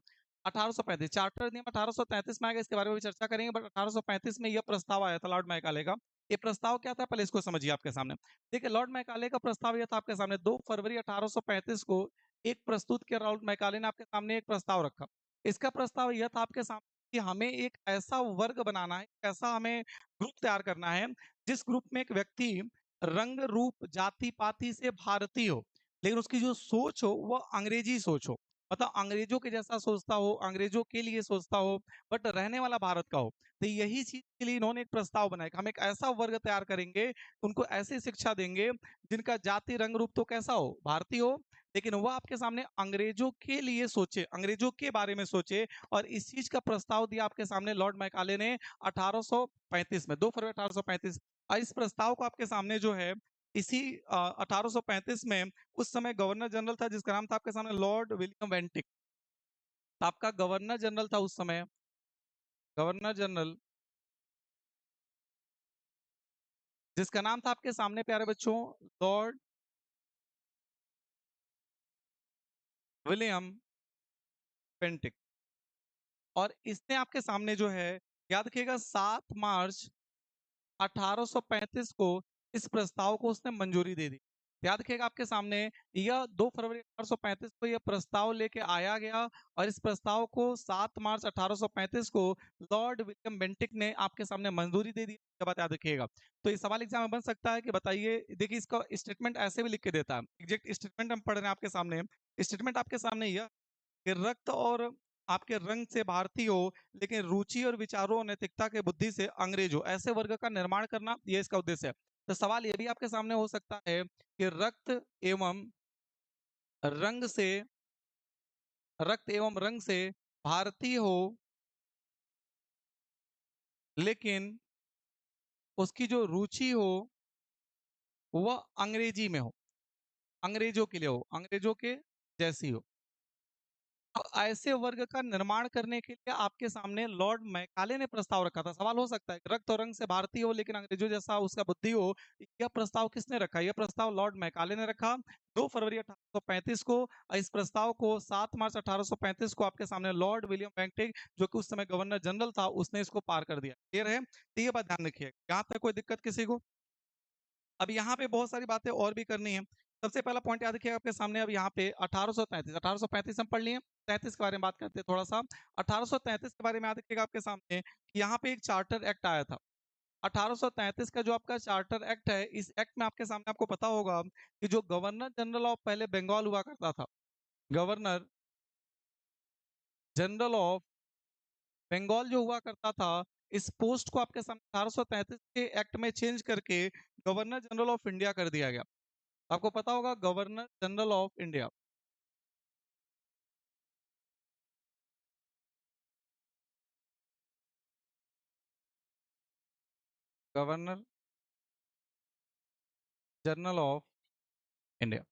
1835 चार्टर अधिनियम 1833 में आएगा, इसके बारे में भी चर्चा करेंगे, बट 1835 में यह प्रस्ताव आया था लॉर्ड मैकाले का। ये प्रस्ताव क्या था, पहले इसको समझिए आपके सामने। देखिए लॉर्ड मैकाले का प्रस्ताव यह था आपके सामने 2 फरवरी 1835 को एक प्रस्तुत किया लॉर्ड मैकाले ने आपके सामने एक प्रस्ताव रखा। इसका प्रस्ताव यह था आपके सामने कि हमें एक ऐसा वर्ग बनाना है, ऐसा हमें ग्रुप तैयार करना है, जिस ग्रुप में एक व्यक्ति रंग रूप जाति पाति से भारतीय हो, लेकिन उसकी जो सोच हो वह अंग्रेजी सोच हो, मतलब अंग्रेजों के जैसा सोचता हो, अंग्रेजों के लिए सोचता हो, बट रहने वाला भारत का हो। तो यही चीज के लिए इन्होंने एक प्रस्ताव बनाया कि हम एक ऐसा वर्ग तैयार करेंगे, उनको ऐसी शिक्षा देंगे जिनका जाति रंग रूप तो कैसा हो, भारतीय हो, लेकिन वह आपके सामने अंग्रेजों के लिए सोचे, अंग्रेजों के बारे में सोचे। और इस चीज का प्रस्ताव दिया आपके सामने लॉर्ड मैकाले ने 1835 में, 2 फरवरी 1835। इस प्रस्ताव को आपके सामने जो है इसी 1835 में उस समय गवर्नर जनरल था जिसका नाम था आपके सामने लॉर्ड विलियम वेंटिक। तो आपका गवर्नर जनरल था उस समय, गवर्नर जनरल जिसका नाम था आपके सामने प्यारे बच्चों लॉर्ड विलियम वेंटिक। और इसने आपके सामने जो है याद रखिएगा 7 मार्च 1835 को इस प्रस्ताव को उसने मंजूरी दे दी। याद रखिएगा आपके सामने यह 2 फरवरी 1835 को यह प्रस्ताव लेके आया गया, और इस प्रस्ताव को 7 मार्च 1835 को लॉर्ड विलियम बेंटिक ने आपके सामने मंजूरी दे दी। ये बात याद रखिएगा। तो ये सवाल एग्जाम में बन सकता है कि बताइए, देखिए इसका स्टेटमेंट ऐसे भी लिख के देता है, एग्जैक्ट स्टेटमेंट हम पढ़ रहे हैं आपके सामने। स्टेटमेंट आपके सामने यह कि रक्त और आपके रंग से भारतीय हो, लेकिन रुचि और विचारों और नैतिकता के बुद्धि से अंग्रेज हो, ऐसे वर्ग का निर्माण करना ये इसका उद्देश्य है। तो सवाल ये भी आपके सामने हो सकता है कि रंग से रक्त एवं रंग से भारतीय हो, लेकिन उसकी जो रुचि हो वह अंग्रेजी में हो, अंग्रेजों के लिए हो, अंग्रेजों के जैसी हो। तो ऐसे वर्ग का निर्माण करने के लिए आपके सामने लॉर्ड मैकाले ने प्रस्ताव रखा था। सवाल हो सकता है कि रक्त और रंग से भारतीय हो लेकिन अंग्रेजों जैसा उसका बुद्धि हो, यह प्रस्ताव किसने रखा? यह प्रस्ताव लॉर्ड मैकाले ने रखा 2 फरवरी 1835 को। इस प्रस्ताव को 7 मार्च 1835 को आपके सामने लॉर्ड विलियम बेंटिक, जो कि उस समय गवर्नर जनरल था, उसने इसको पार कर दिया। क्लियर है? तो ये बात ध्यान रखिए, यहाँ तक कोई दिक्कत किसी को? अब यहाँ पे बहुत सारी बातें और भी करनी है। सबसे पहला पॉइंट याद रखिएगा आपके सामने, अब यहाँ पे 1833 हम पढ़ लिए। 33 के बारे में बात करते हैं थोड़ा सा। 1833 के बारे में याद रखिएगा आपके सामने कि यहाँ पे एक चार्टर एक्ट आया था। 1833 का जो आपका चार्टर एक्ट है, इस एक्ट में आपके सामने आपको पता होगा कि जो गवर्नर जनरल ऑफ पहले बंगाल हुआ करता था, गवर्नर जनरल ऑफ बंगाल जो हुआ करता था, इस पोस्ट को आपके सामने 1833 के एक्ट में चेंज करके गवर्नर जनरल ऑफ इंडिया कर दिया गया। आपको पता होगा governor general of India, governor general of India.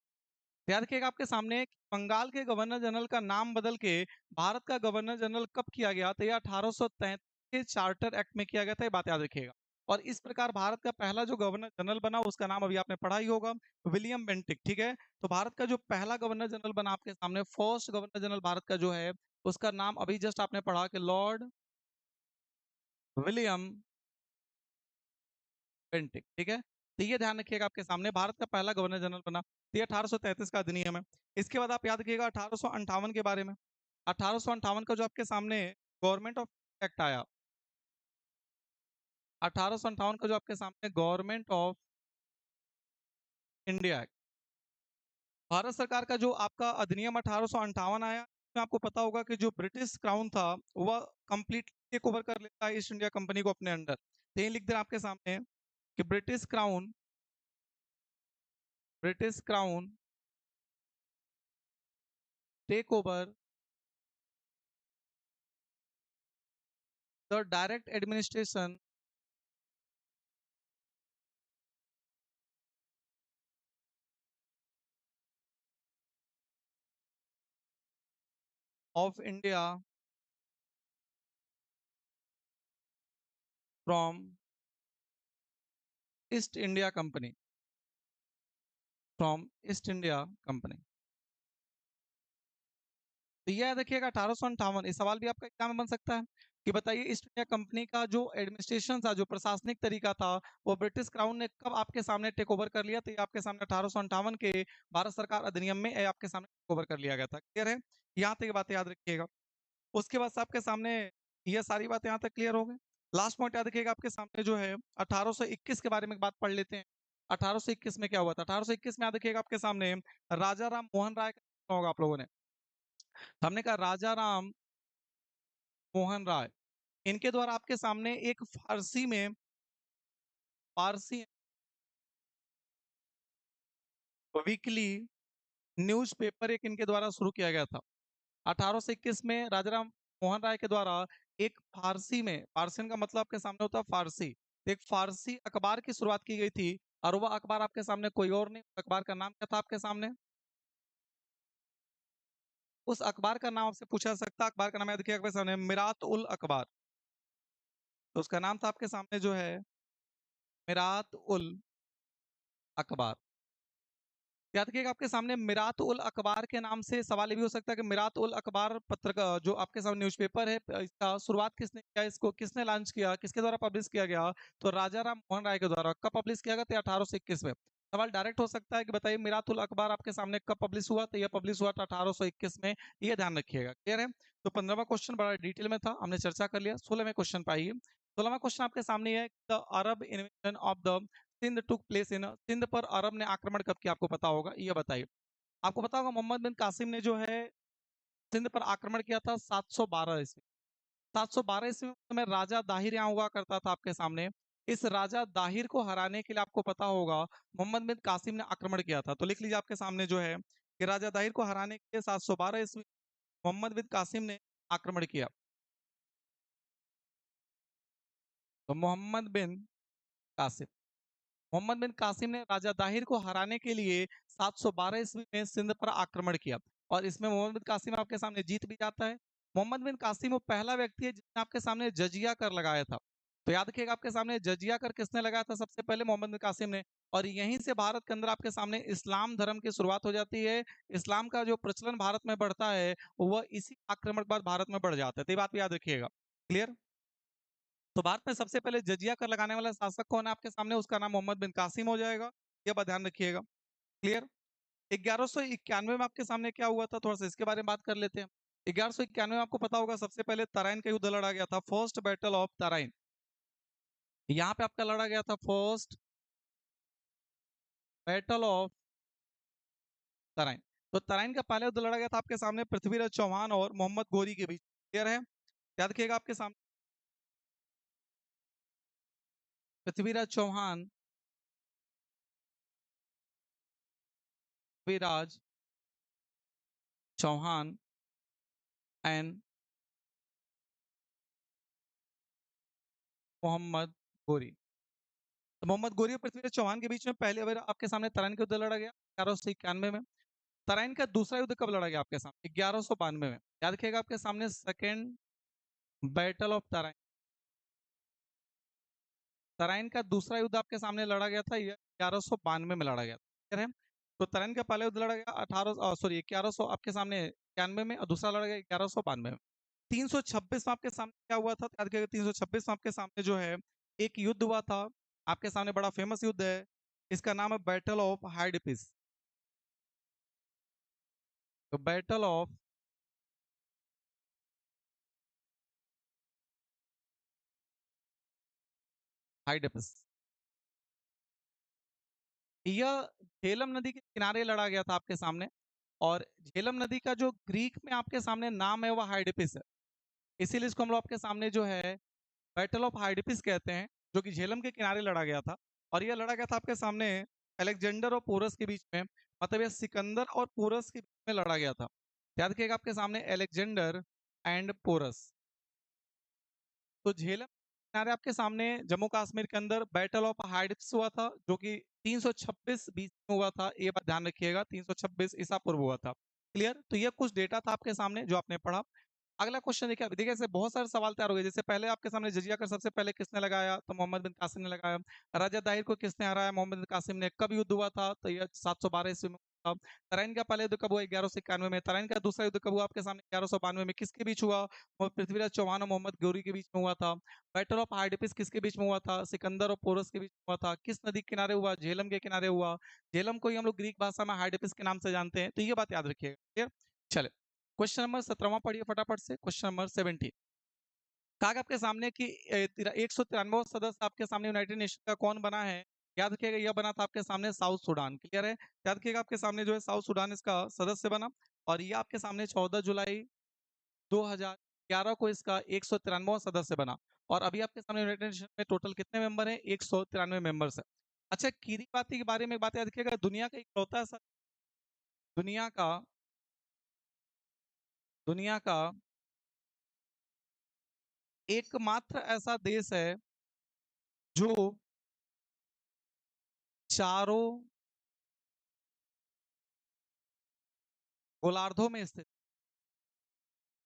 याद रखिएगा आपके सामने कि बंगाल के गवर्नर जनरल का नाम बदल के भारत का गवर्नर जनरल कब किया गया? तो यह 1833 के चार्टर एक्ट में किया गया था, ये बात याद रखिएगा। और इस प्रकार भारत का पहला जो गवर्नर जनरल बना उसका नाम अभी आपने पढ़ा ही होगा, विलियम बेंटिक। ठीक है, तो भारत का जो पहला गवर्नर जनरल बना आपके सामने, फर्स्ट गवर्नर जनरल भारत का जो है, उसका नाम अभी जस्ट आपने पढ़ा कि लॉर्ड विलियम पेंटिक। ठीक है, तो ये ध्यान रखिएगा आपके सामने भारत का पहला गवर्नर जनरल बना। तो ये 1833 का अधिनियम है। इसके बाद आप याद रखिएगा 1858 के बारे में। 1858 का जो आपके सामने गवर्नमेंट ऑफ एक्ट आया, 1858 का जो आपके सामने government of India act, Bharat सरकार का जो आपका अधिनियम 1858 आया, इसमें आपको पता होगा कि जो ब्रिटिश क्राउन था वह कंप्लीट टेक ओवर कर लेता है ईस्ट इंडिया कंपनी को अपने अंडर। तो ये लिख देना आपके सामने कि British crown British Crown take over the direct administration of India from East India Company, from East India Company। तो यह देखिएगा 1858। इस सवाल भी आपका एग्जाम में बन सकता है कि बताइए ईस्ट इंडिया कंपनी का जो एडमिनिस्ट्रेशन था, जो प्रशासनिक तरीका था, वो ब्रिटिश क्राउन ने कब आपके सामने टेक ओवर कर लिया? तो ये आपके सामने 1858 के भारत सरकार अधिनियम में ये आपके सामने टेक ओवर कर लिया गया था। क्लियर है? यहाँ तक बात याद रखिएगा। उसके बाद से आपके सामने ये सारी बातें यहाँ तक क्लियर हो गई। लास्ट पॉइंट याद रखिएगा आपके सामने जो है 1821 के बारे में बात पढ़ लेते हैं। 1821 में क्या हुआ था? 1821 में याद रखिएगा आपके सामने राजा राम मोहन राय का होगा आप लोगों ने। हमने कहा राजा राम मोहन राय, इनके द्वारा आपके सामने एक फारसी वीकली न्यूज़पेपर एक इनके द्वारा शुरू किया गया था। 1821 में राजाराम मोहन राय के द्वारा एक फारसीन का मतलब आपके सामने होता है फारसी, एक फारसी अखबार की शुरुआत की गई थी। और वह अखबार आपके सामने कोई और नहीं, अखबार का नाम क्या था आपके सामने? उस अखबार का नाम आपसे पूछा जा सकता है। अखबार का नाम याद रखिए आपके सामने मिरात उल अखबार। तो उसका नाम था आपके सामने जो है मिरात उल अखबार। याद रखिएगा आपके सामने मिरात उल अखबार के नाम से सवाल ये भी हो सकता है कि मिरात उल अखबार पत्र जो आपके सामने न्यूज़पेपर है, इसका शुरुआत किसने किया, इसको किसने लॉन्च किया, किसके द्वारा पब्लिश किया गया? तो राजा राम मोहन राय के द्वारा। कब पब्लिश किया गया? 1821 में। सवाल डायरेक्ट हो सकता है कि बताइए मिरात उल अखबार आपके सामने कब पब्लिश हुआ? तो यह पब्लिश हुआ था 1821 में। ये ध्यान रखिएगा। क्लियर है? तो 15वां क्वेश्चन बड़ा डिटेल में था, हमने चर्चा कर लिया। 16वें क्वेश्चन पे आइए। 16वां क्वेश्चन आपके सामने है the Arab invasion of the Sindh took place in, Sindh पर अरब ने आक्रमण कब किया? आपको पता होगा, ये बताइए। आपको पता होगा मोहम्मद बिन कासिम ने जो है सिंध पर आक्रमण किया था 712 ईस्वी। 712 ईस्वी में राजा दाहिर यहाँ हुआ करता था आपके सामने। इस राजा दाहिर को हराने के लिए आपको पता होगा मोहम्मद बिन कासिम ने आक्रमण किया था। तो लिख लीजिए आपके सामने जो है कि राजा दाहिर को हराने के लिए 712 ईस्वी मोहम्मद बिन कासिम ने आक्रमण किया। तो मोहम्मद बिन कासिम ने राजा दाहिर को हराने के लिए 712 ईस्वी में सिंध पर आक्रमण किया। और इसमें मोहम्मद बिन कासिम आपके सामने जीत भी जाता है। मोहम्मद बिन कासिम वो पहला व्यक्ति है जिसने आपके सामने जजिया कर लगाया था। तो याद रखिएगा आपके सामने जजिया कर किसने लगाया था? सबसे पहले मोहम्मद बिन कासिम ने। और यहीं से भारत के अंदर आपके सामने इस्लाम धर्म की शुरुआत हो जाती है। इस्लाम का जो प्रचलन भारत में बढ़ता है वह इसी आक्रमण के बाद भारत में बढ़ जाता है। तो ये बात भी याद रखिएगा। क्लियर? तो भारत में सबसे पहले जजिया कर लगाने वाला शासक कौन है आपके सामने? उसका नाम मोहम्मद बिन कासिम हो जाएगा। ये बात ध्यान रखिएगा। क्लियर? 1191 में आपके सामने क्या हुआ था? थोड़ा सा इसके बारे में बात कर लेते हैं। 1191 में आपको पता होगा सबसे पहले तराइन का युद्ध लड़ा गया था, फर्स्ट बैटल ऑफ तराइन। यहाँ पे आपका लड़ा गया था फर्स्ट बैटल ऑफ तराइन। तो तराइन का पहले युद्ध लड़ा गया था आपके सामने पृथ्वीराज चौहान और मोहम्मद गोरी के बीच। क्लियर है? याद रखिएगा आपके सामने पृथ्वीराज चौहान, पृथ्वीराज चौहान एंड मोहम्मद गोरी। तो मोहम्मद गोरी और पृथ्वीराज चौहान के बीच में पहले बार आपके सामने तराइन का युद्ध लड़ा गया 1191 में। तराइन का दूसरा युद्ध कब लड़ा गया आपके सामने? 1192 में। याद रखिएगा आपके सामने second battle of Tarain. Tarain का दूसरा युद्ध आपके सामने लड़ा गया था 1192 में लड़ा गया था। है? तो तराइन का पहला युद्ध लड़ा गया 1100 आपके सामने 91 में, और दूसरा लड़ा गया 1192 में। 326 में आपके सामने क्या हुआ था? याद रखिएगा 326 में आपके सामने जो है एक युद्ध हुआ था आपके सामने, बड़ा फेमस युद्ध है। इसका नाम है बैटल ऑफ हाइडपिस। तो बैटल ऑफ हाइडपिस, यह झेलम नदी के किनारे लड़ा गया था आपके सामने। और झेलम नदी का जो ग्रीक में आपके सामने नाम है वह हाइडपिस है। इसीलिए इसको हम लोग आपके सामने जो है बैटल ऑफ हाइडपिस कहते हैं, जो कि झेलम के किनारे लड़ा गया था। और यह लड़ा गया था आपके सामने अलेक्जेंडर और पोरस के बीच में, मतलब ये सिकंदर और पोरस के बीच में लड़ा गया था। याद रखिएगा आपके सामने अलेक्जेंडर एंड पोरस। तो झेलम किनारे आपके सामने जम्मू कश्मीर के अंदर बैटल ऑफ हाइडिप्स हुआ था, जो कि 326 बीसी में हुआ था। ये बात ध्यान रखिएगा, 326 ईसा पूर्व हुआ था। क्लियर? तो ये कुछ डेटा था आपके सामने जो आपने पढ़ा। अगला क्वेश्चन देखिए, अभी देखिए ऐसे बहुत सारे सवाल तैयार हो गए। जैसे पहले आपके सामने जजिया कर सबसे पहले किसने लगाया, तो मोहम्मद बिन कासिम ने लगाया। राजा दाहिर को किसने हराया, मोहम्मद बिन कासिम ने। कब युद्ध हुआ था, तो यह 712 ईस्वी में हुआ था। तराइन का पहला युद्ध कब हुआ, 1191 में। तराइन का दूसरा युद्ध कब हुआ आपके सामने, 1192 में। किसके बीच हुआ, वो पृथ्वीराज चौहान और मोहम्मद गौरी के बीच में हुआ था। बैटल ऑफ हाइडिपिस किसके बीच में हुआ था, सिकंदर और पोरस के बीच में हुआ था। किस नदी के किनारे हुआ, झेलम के किनारे हुआ। झेलम को ही हम लोग ग्रीक भाषा में हाइडिपिस के नाम से जानते हैं। तो ये बात याद रखिएगा। क्लियर? चले, क्वेश्चन नंबर 17वां पढ़िए फटाफट से। क्वेश्चन नंबर 17 कहा गया आपके सामने कि 193वां सदस्य आपके सामने यूनाइटेड नेशन का कौन बना है। याद रखिएगा, यह बना था आपके सामने साउथ सूडान। क्लियर है? याद रखिएगा आपके सामने जो है साउथ सूडान इसका सदस्य बना, और ये आपके सामने 14 जुलाई 2011 को इसका 193वां सदस्य बना। और अभी आपके सामने यूनाइटेड नेशन में टोटल कितने मेंबर हैं, 193 मेंबर्स है। अच्छा, किरीबाती के बारे में बात याद रखिएगा, दुनिया का इकलौता ऐसा दुनिया का दुनिया का एकमात्र ऐसा देश है जो चारों गोलार्धों में स्थित।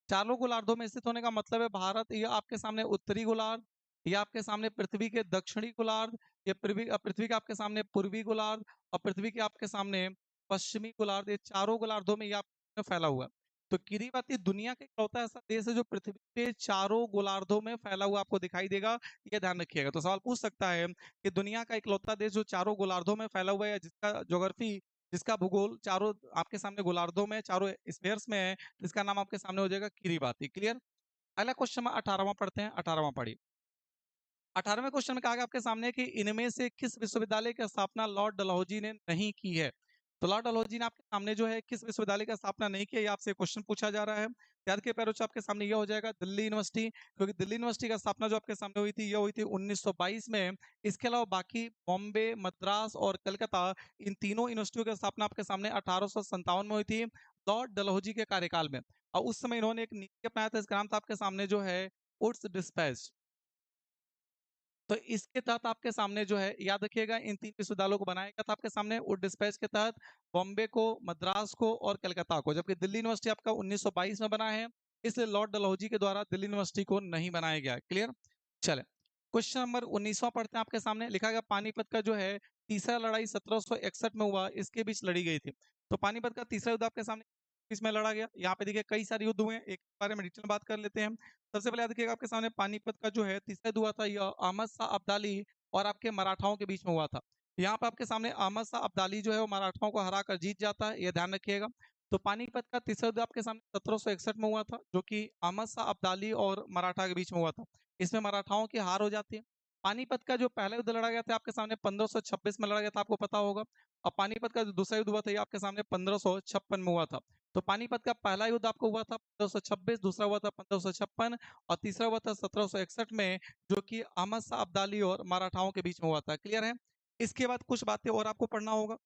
चारों गोलार्धों में स्थित होने का मतलब है भारत, ये आपके सामने उत्तरी गोलार्ध, ये आपके सामने पृथ्वी के दक्षिणी गोलार्ध, ये पृथ्वी के आपके सामने पूर्वी गोलार्ध, और पृथ्वी के आपके सामने पश्चिमी गोलार्ध। ये चारों गोलार्धों में ये आपके फैला हुआ है। तो किरीबाती दुनिया का इकलौता ऐसा देश है जो पृथ्वी के चारों गोलार्धों में फैला हुआ आपको दिखाई देगा। ये ध्यान रखिएगा। तो सवाल पूछ सकता है कि दुनिया का इकलौता देश जो चारों गोलार्धों में फैला हुआ है, जिसका ज्योग्राफी, जिसका भूगोल चारों आपके सामने गोलार्धों में, चारों स्फीयर्स में है, इसका नाम आपके सामने हो जाएगा किरीबाती। क्लियर? अगला क्वेश्चन 18वां पढ़ते हैं। 18वां पढ़िए। 18वें क्वेश्चन में कहा गया आपके सामने कि इनमें से किस विश्वविद्यालय की स्थापना लॉर्ड डलहौजी ने नहीं की है। तो लॉर्ड डलहौजी ने आपके सामने जो है किस विश्वविद्यालय की स्थापना नहीं की है, ये आपसे क्वेश्चन पूछा जा रहा है। याद के पैरों आपके सामने यह हो जाएगा दिल्ली यूनिवर्सिटी, क्योंकि दिल्ली यूनिवर्सिटी की स्थापना जो आपके सामने हुई थी, यह हुई थी 1922 में। इसके अलावा बाकी बॉम्बे, मद्रास और कलकत्ता, इन तीनों यूनिवर्सिटियों की स्थापना आपके सामने 1857 में हुई थी, लॉर्ड डलहौजी के कार्यकाल में। और उस समय इन्होंने एक नीति अपनाया था, इसका नाम था आपके सामने जो है उड्स डिस्पैच। तो इसके तहत आपके सामने जो है, याद रखिएगा, इन तीन विश्वविद्यालयों को बनाया गया था आपके सामने उड डिस्पैच के तहत, बॉम्बे को, मद्रास को और कलकत्ता को। जबकि दिल्ली यूनिवर्सिटी आपका 1922 में बना है, इसलिए लॉर्ड डलहौजी के द्वारा दिल्ली यूनिवर्सिटी को नहीं बनाया गया। क्लियर? चले, क्वेश्चन नंबर 19वां पढ़ते हैं। आपके सामने लिखा गया पानीपत का जो है तीसरा लड़ाई 1761 में हुआ, इसके बीच लड़ी गई थी। तो पानीपत का तीसरा युद्ध आपके सामने इसमें लड़ा गया। यहाँ पे देखिए कई सारे युद्ध हुए हैं, एक बारे में डिटेल बात कर लेते हैं। सबसे पहले याद रखिएगा आपके सामने पानीपत का जो है तीसरा युद्ध हुआ था, यह अहमद शाह अब्दाली और आपके मराठाओं के बीच में हुआ था। यहाँ पे आपके सामने अहमद शाह अब्दाली जो है वो मराठाओं को हरा कर जीत जाता है, यह ध्यान रखिएगा। तो पानीपत का तीसरा युद्ध आपके सामने 1761 में हुआ था, जो कि अहमद शाह अब्दाली और मराठा के बीच में हुआ था। इसमें मराठाओं की हार हो जाती है। पानीपत का जो पहला युद्ध लड़ा गया था आपके सामने 1526 में लड़ा गया था, आपको पता होगा। और पानीपत का जो दूसरा युद्ध हुआ था, ये आपके सामने 1556 में हुआ था। तो पानीपत का पहला युद्ध आपको हुआ था 1526, दूसरा हुआ था 1556, और तीसरा हुआ था 1761 में, जो कि अहमद शाह अब्दाली और मराठाओं के बीच में हुआ था। क्लियर है? इसके बाद कुछ बातें और आपको पढ़ना होगा।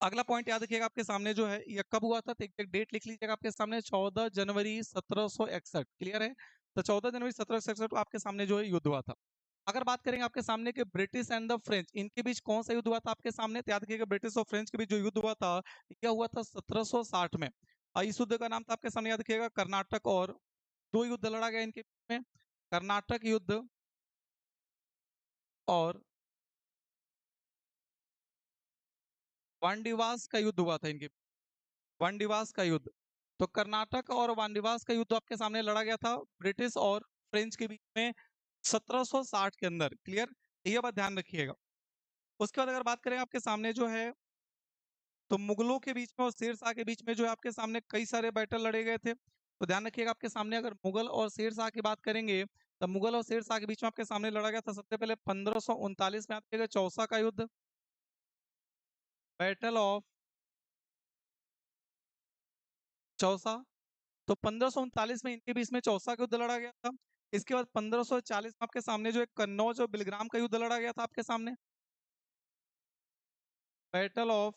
अगला पॉइंट याद रखिएगा आपके सामने जो है, ये कब हुआ था, तो एक डेट लिख लीजिएगा आपके सामने, 14 जनवरी 1761। क्लियर है? तो 14 जनवरी 1761 को आपके सामने जो है युद्ध हुआ था। अगर बात करेंगे आपके सामने के ब्रिटिश एंड द फ्रेंच, इनके बीच कौन सा युद्ध हुआ था आपके सामने, तो याद रखिएगा ब्रिटिश और फ्रेंच के बीच जो युद्ध हुआ था, यह हुआ था 1760 में। इस युद्ध का नाम था आपके सामने, याद रखिएगा, कर्नाटक। और दो युद्ध लड़ा गया इनके बीच में, कर्नाटक युद्ध और वांडीवास का युद्ध हुआ था इनके, वांडीवास का युद्ध। तो कर्नाटक और वांडीवास का युद्ध आपके सामने लड़ा गया था ब्रिटिश और फ्रेंच के बीच में 1760 के अंदर। क्लियर? ये बात ध्यान रखिएगा। उसके बाद अगर बात करें आपके सामने जो है, तो मुगलों के बीच में और शेरशाह के बीच में जो है आपके सामने कई सारे बैटल लड़े गए थे। तो ध्यान रखिएगा आपके सामने अगर मुगल और शेरशाह की बात करेंगे, तो मुगल और शेरशाह के बीच में आपके सामने लड़ा गया था सबसे पहले 1539 में आपके चौसा का युद्ध, बैटल ऑफ चौसा। तो 1539 में इनके बीच में चौसा का युद्ध लड़ा गया था। इसके बाद 1540 में आपके सामने जो एक कन्नौज और बिलग्राम का युद्ध लड़ा गया था आपके सामने। Battle of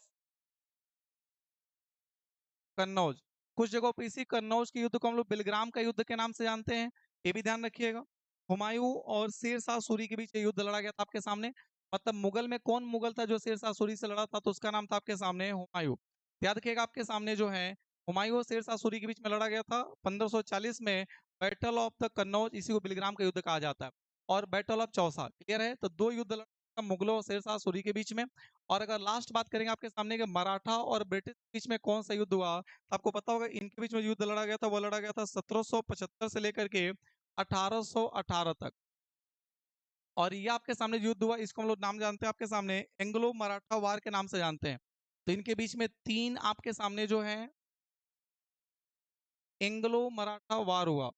Kannauj. कुछ जगहों पे इसी कन्नौज के युद्ध को हम लोग बिलग्राम का युद्ध के नाम से जानते हैं, ये भी ध्यान रखिएगा। हुमायूं और शेरशाह सूरी के बीच ये युद्ध लड़ा गया था आपके सामने। मतलब मुगल में कौन मुगल था जो शेरशाह सूरी से लड़ा था, तो उसका नाम था आपके सामने हुमायूं। याद रखिएगा आपके सामने जो है हुमायूं और शेरशाह सूरी के बीच में लड़ा गया था 1540 में। बैटल ऑफ द कन्नौज, इसी को बिलग्राम का युद्ध कहा जाता है। और बैटल ऑफ चौसा, क्लियर है। तो दो युद्ध लड़ा था मुगलों और शेरशाह सूरी के बीच में। और अगर लास्ट बात करेंगे आपके सामने कि मराठा और ब्रिटिश के बीच में कौन सा युद्ध हुआ, आपको पता होगा इनके बीच में युद्ध लड़ा गया था, वो लड़ा गया था 1775 से लेकर के 1818 तक। और ये आपके सामने युद्ध हुआ, इसको हम लोग नाम जानते हैं आपके सामने एंग्लो मराठा वार के नाम से जानते हैं। तो इनके बीच में तीन आपके सामने जो है एंग्लो मराठा वार हुआ।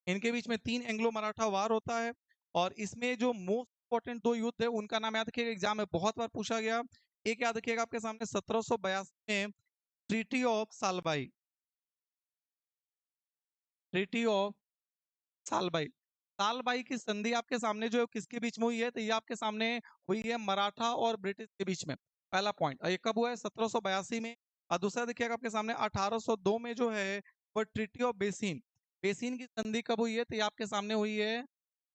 इनके बीच में तीन एंग्लो मराठा वार होता है। और इसमें जो मोस्ट इंपॉर्टेंट दो युद्ध है उनका नाम याद रखिएगा, एग्जाम में बहुत बार पूछा गया। एक याद रखिएगा आपके सामने 1782 में treaty of Salbai, treaty of Salbai. Salbai की संधि आपके सामने जो है किसके बीच में हुई है, तो ये आपके सामने हुई है मराठा और ब्रिटिश के बीच में। पहला पॉइंट, और ये कब हुआ है 1782 में। और दूसरा देखिएगा आपके सामने 1802 में जो है वो ट्रीटी ऑफ बेसिन, बेसिन की संधि कब हुई है, तो ये आपके सामने हुई है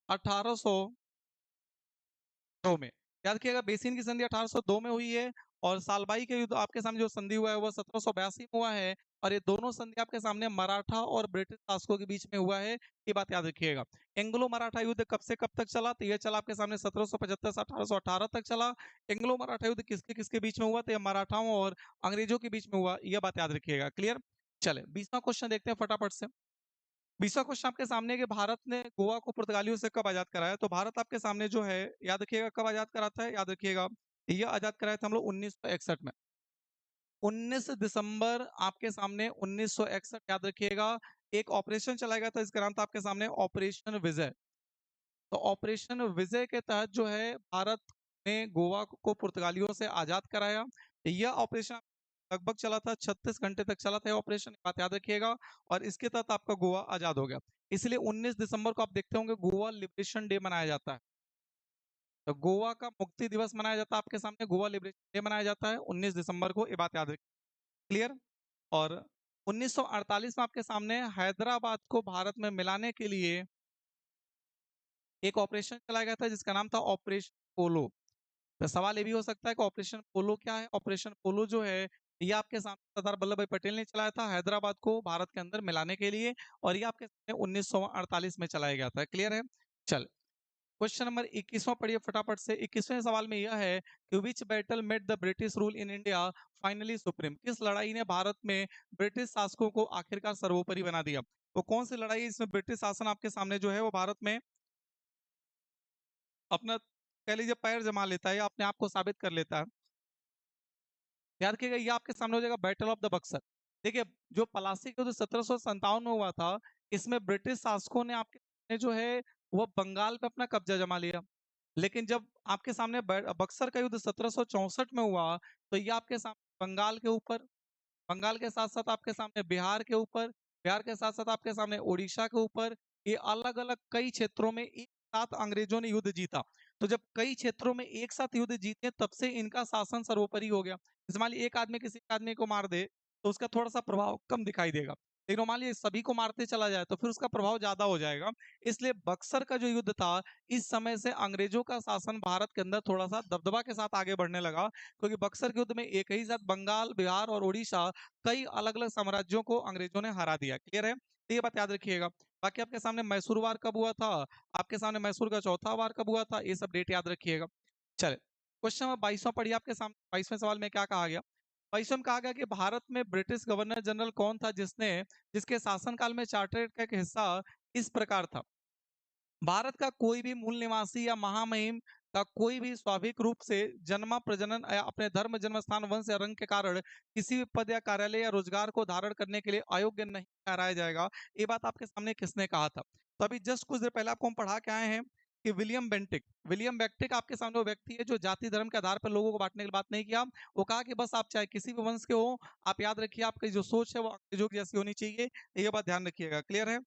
1802 में। याद रखिएगा बेसिन की संधि 1802 में हुई है। और सालबाई के युद्ध आपके सामने जो संधि हुआ है वो 1782 में हुआ है। और ये दोनों संधि आपके सामने मराठा और ब्रिटिश शासकों के बीच में हुआ है, ये बात याद रखिएगा। एंग्लो मराठा युद्ध कब से कब तक चला, तो ये चला आपके सामने 1775 से 1818 तक चला। एंग्लो मराठा युद्ध किसके किसके बीच में हुआ, तो ये मराठाओं और अंग्रेजों के बीच में हुआ, यह बात याद रखिएगा। क्लियर। चले 20वां क्वेश्चन देखते हैं फटाफट से। 20वां क्वेश्चन आपके सामने है कि भारत ने गोवा को पुर्तगालियों से कब आजाद कराया, तो भारत आपके सामने जो है याद रखिएगा कब आजाद कराता है, याद रखिएगा यह आजाद कराया था हम लोग 1961 में। 19 दिसंबर आपके सामने 1961 याद रखिएगा। एक ऑपरेशन चलाया गया था, इसका नाम था आपके सामने ऑपरेशन विजय। तो ऑपरेशन विजय के तहत जो है भारत ने गोवा को पुर्तगालियों से आजाद कराया। यह ऑपरेशन लगभग चला था 36 घंटे तक चला था यह ऑपरेशन, बात याद रखिएगा। और इसके तहत आपका गोवा आजाद हो गया। इसलिए 19 दिसंबर को आप देखते होंगे गोवा लिबरेशन डे मनाया जाता है। तो गोवा का मुक्ति दिवस मनाया जाता है आपके सामने, गोवा लिबरेशन डे मनाया जाता है 19 दिसंबर को, ये बात याद रखिए। क्लियर। और 1948 में आपके सामने हैदराबाद को भारत में मिलाने के लिए एक ऑपरेशन चलाया गया था जिसका नाम था ऑपरेशन पोलो। तो सवाल ये भी हो सकता है कि ऑपरेशन पोलो क्या है। ऑपरेशन पोलो जो है ये आपके सामने सरदार वल्लभ भाई पटेल ने चलाया था हैदराबाद को भारत के अंदर मिलाने के लिए। और ये आपके सामने 1948 में चलाया गया था। क्लियर है। चल क्वेश्चन नंबर 21वां पढ़िए फटाफट से। 21वें सवाल में यह है कि विच battle made the British rule in India finally supreme, किस लड़ाई ने भारत में ब्रिटिश शासकों को आखिरकार सर्वोपरि बना दिया। वो कौन सी लड़ाई है जिसमें ब्रिटिश शासन आपके सामने जो है वो भारत में अपना कह लीजिए पैर जमा लेता है या अपने आप को साबित कर लेता है। याद रखिएगा ये आपके सामने हो जाएगा बैटल ऑफ द बक्सर। देखिए जो पलासी युद्ध 1757 में हुआ था, इसमें ब्रिटिश शासकों ने आपके सामने जो है वो बंगाल पे अपना कब्जा जमा लिया। लेकिन जब आपके सामने बक्सर का युद्ध 1764 में हुआ, तो ये आपके सामने बंगाल के ऊपर, बंगाल के साथ साथ आपके सामने बिहार के ऊपर, बिहार के साथ साथ आपके सामने उड़ीसा के ऊपर, ये अलग अलग कई क्षेत्रों में एक साथ अंग्रेजों ने युद्ध जीता। तो जब कई क्षेत्रों में एक साथ युद्ध जीते तब से इनका शासन सर्वोपरि हो गया। जैसे मान लीजिए एक आदमी किसी आदमी को मार दे तो उसका थोड़ा सा प्रभाव कम दिखाई देगा, लेकिन मान लीजिए सभी को मारते चला जाए तो फिर उसका प्रभाव ज्यादा हो जाएगा। इसलिए बक्सर का जो युद्ध था, इस समय से अंग्रेजों का शासन भारत के अंदर थोड़ा सा दबदबा के साथ आगे बढ़ने लगा, क्योंकि बक्सर के युद्ध में एक ही साथ बंगाल, बिहार और उड़ीसा कई अलग अलग साम्राज्यों को अंग्रेजों ने हरा दिया। क्लियर है, तो ये बात याद रखिएगा। बाकी आपके सामने मैसूर वार कब हुआ था, आपके सामने मैसूर का चौथा वार कब हुआ था, ये सब डेट याद रखिएगा। चले क्वेश्चन नंबर 22वां पढ़िए आपके सामने। 22वें सवाल में क्या कहा गया, 22वें में कहा गया कि भारत में ब्रिटिश गवर्नर जनरल कौन था जिसके शासनकाल में चार्टर्ड का एक हिस्सा इस प्रकार था। भारत का कोई भी मूल निवासी या महामहिम का कोई भी स्वाभाविक रूप से जन्मा प्रजनन या अपने धर्म जन्म स्थान वंश या रंग के कारण किसी भी पद या कार्यालय या रोजगार को धारण करने के लिए अयोग्य नहीं ठहराया जाएगा। ये बात आपके सामने किसने कहा था, तो अभी जस्ट कुछ देर पहले आपको हम पढ़ा के आए हैं कि विलियम बेंटिक आपके सामने वो व्यक्ति है जो जाति धर्म के आधार पर लोगों को बांटने की बात नहीं किया। वो कहा कि बस आप चाहे किसी भी वंश के हो, आप याद रखिए आपकी जो सोच है वो अंग्रेजों की जैसी होनी चाहिए, ये बात ध्यान रखिएगा। क्लियर है।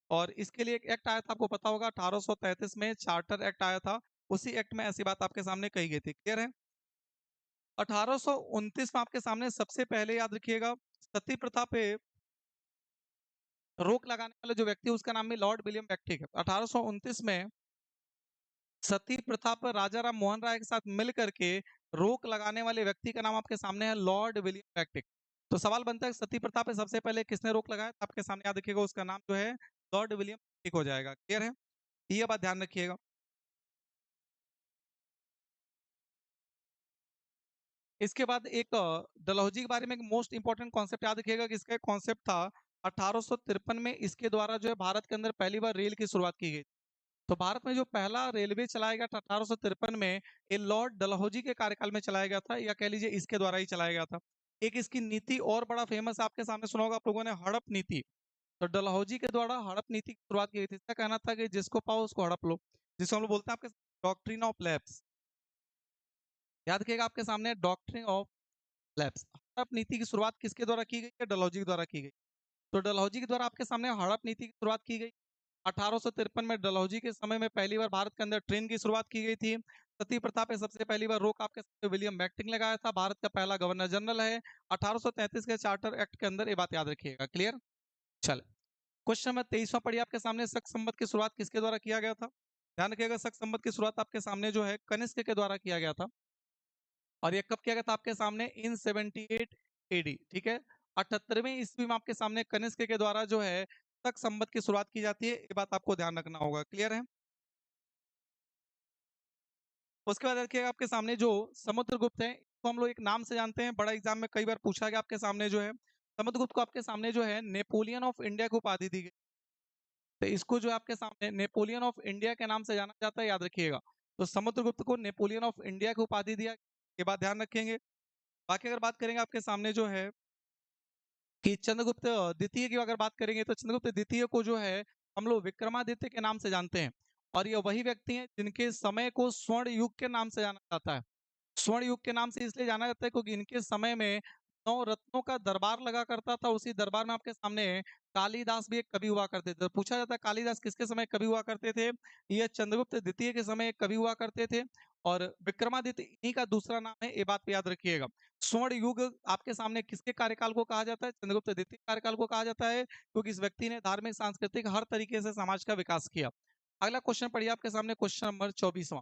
और इसके लिए एक एक्ट आया था, आपको पता होगा 1833 में चार्टर एक्ट आया था। उसी एक्ट में ऐसी बात आपके सामने कही गई थी। क्लियर है? 1829 में आपके सामने सबसे पहले याद रखिएगा सती प्रथा पे रोक लगाने वाला जो व्यक्ति है उसका नाम है लॉर्ड विलियम बेक्टिक है। 1829 में सती प्रथा पर राजा राम मोहन राय के साथ मिल करके रोक लगाने वाले व्यक्ति का नाम आपके सामने है लॉर्ड विलियम बेक्टिक। तो सवाल बनता है सती प्रथा पे सबसे पहले किसने रोक लगाया? तो आपके सामने याद रखिएगा उसका नाम जो है लॉर्ड विलियम बेक्टिक हो जाएगा। क्लियर है? ये बात ध्यान रखिएगा। इसके बाद एक डलहौजी के बारे में एक मोस्ट इंपॉर्टेंट कॉन्सेप्ट याद रखिएगा कि इसका कॉन्सेप्ट था 1853 में इसके द्वारा जो है भारत के अंदर पहली बार रेल की शुरुआत की गई। तो भारत में जो पहला रेलवे चलाया गया था 1853 में, ये लॉर्ड डलहौजी के कार्यकाल में चलाया गया था, या कह लीजिए इसके द्वारा ही चलाया गया था। एक इसकी नीति और बड़ा फेमस आपके सामने सुना होगा आप लोगों ने, हड़प नीति। तो डलहौजी के द्वारा हड़प नीति की शुरुआत की गई थी। इसका कहना था कि जिसको पाओ उसको हड़प लो, जिसको हम लोग बोलते हैं आपके डॉक्ट्रिन ऑफ लैप्स। याद रखिएगा आपके सामने डॉक्ट्रिन ऑफ लैप्स। हड़प नीति की शुरुआत किसके द्वारा की गई है? डलहौजी के द्वारा की गई। तो डलहौजी के द्वारा आपके सामने हड़प नीति की शुरुआत की गई। 1853 में डलहौजी के समय में पहली बार भारत के अंदर ट्रेन की शुरुआत की गई थी। सती प्रथा पे सबसे पहली बार रोक आपके सामने विलियम बेंटिक लगाया था, भारत का पहला गवर्नर जनरल है। 1833 के चार्टर एक्ट के अंदर ये बात याद रखिएगा। क्लियर? चल, क्वेश्चन नंबर 23वां पढ़िए आपके सामने, शक संवत की शुरुआत किसके द्वारा किया गया था? ध्यान रखिएगा शक संवत की शुरुआत आपके सामने जो है कनिष्क के द्वारा किया गया था। और ये कब किया गया था आपके सामने? इन 78 एडी। ठीक है, 78वें ईस्वी में आपके सामने कनिष्क के द्वारा जो है शक संवत की शुरुआत की जाती है। ये बात आपको ध्यान रखना होगा। क्लियर है? उसके बाद देखिएगा आपके सामने जो समुद्रगुप्त है, इसको हम लोग एक नाम से जानते हैं, बड़ा एग्जाम में कई बार पूछा गया आपके सामने जो है। समुद्रगुप्त को आपके सामने जो है नेपोलियन ऑफ इंडिया की उपाधि दी गई। तो इसको जो है आपके सामने नेपोलियन ऑफ इंडिया के नाम से जाना जाता है, याद रखिएगा। तो समुद्रगुप्त को नेपोलियन ऑफ इंडिया की उपाधि दिया, ये बात ध्यान रखेंगे। बाकी अगर बात करेंगे आपके सामने जो है कि चंद्रगुप्त द्वितीय की अगर बात करेंगे, तो चंद्रगुप्त द्वितीय को जो है हम लोग विक्रमादित्य के नाम से जानते हैं। और ये वही व्यक्ति हैं जिनके समय को स्वर्ण युग के नाम से जाना जाता है। स्वर्ण युग के नाम से इसलिए जाना जाता है क्योंकि इनके समय में 9 रत्नों का दरबार लगा करता था। उसी दरबार में आपके सामने कालिदास भी एक कवि हुआ करते थे। तो पूछा जाता है कालिदास किसके समय कवि हुआ करते थे? ये चंद्रगुप्त द्वितीय के समय एक कवि हुआ करते थे। और विक्रमादित्य इन्हीं का दूसरा नाम है, ये बात पे याद रखिएगा। स्वर्ण युग आपके सामने किसके कार्यकाल को कहा जाता है? चंद्रगुप्त द्वितीय कार्यकाल को कहा जाता है, क्योंकि इस व्यक्ति ने धार्मिक, सांस्कृतिक हर तरीके से समाज का विकास किया। अगला क्वेश्चन पढ़िए आपके सामने, क्वेश्चन नंबर 24वां।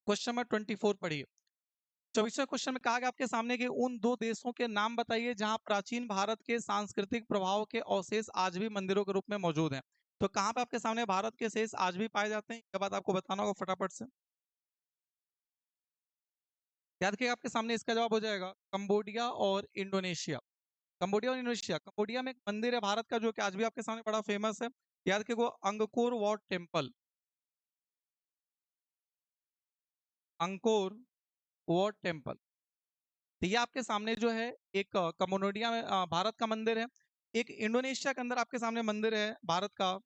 क्वेश्चन नंबर 24 पढ़िए। 24वें क्वेश्चन में कहा गया आपके सामने कि उन दो देशों के नाम बताइए जहां प्राचीन भारत के सांस्कृतिक प्रभाव के अवशेष आज भी मंदिरों के रूप में मौजूद हैं। तो कहां पे आपके सामने भारत के शेष आज भी पाए जाते हैं, ये बात आपको बताना होगा फटाफट से। याद रखिएगा आपके सामने इसका जवाब हो जाएगा कंबोडिया और इंडोनेशिया। कंबोडिया और इंडोनेशिया। कंबोडिया में एक मंदिर है भारत का जो कि आज भी आपके सामने बड़ा फेमस है। याद रखिएगा Angkor what temple. Angkor what temple. तो ये आपके सामने जो है एक कम्बोडिया में भारत का मंदिर है। एक इंडोनेशिया के अंदर आपके सामने मंदिर है भारत का,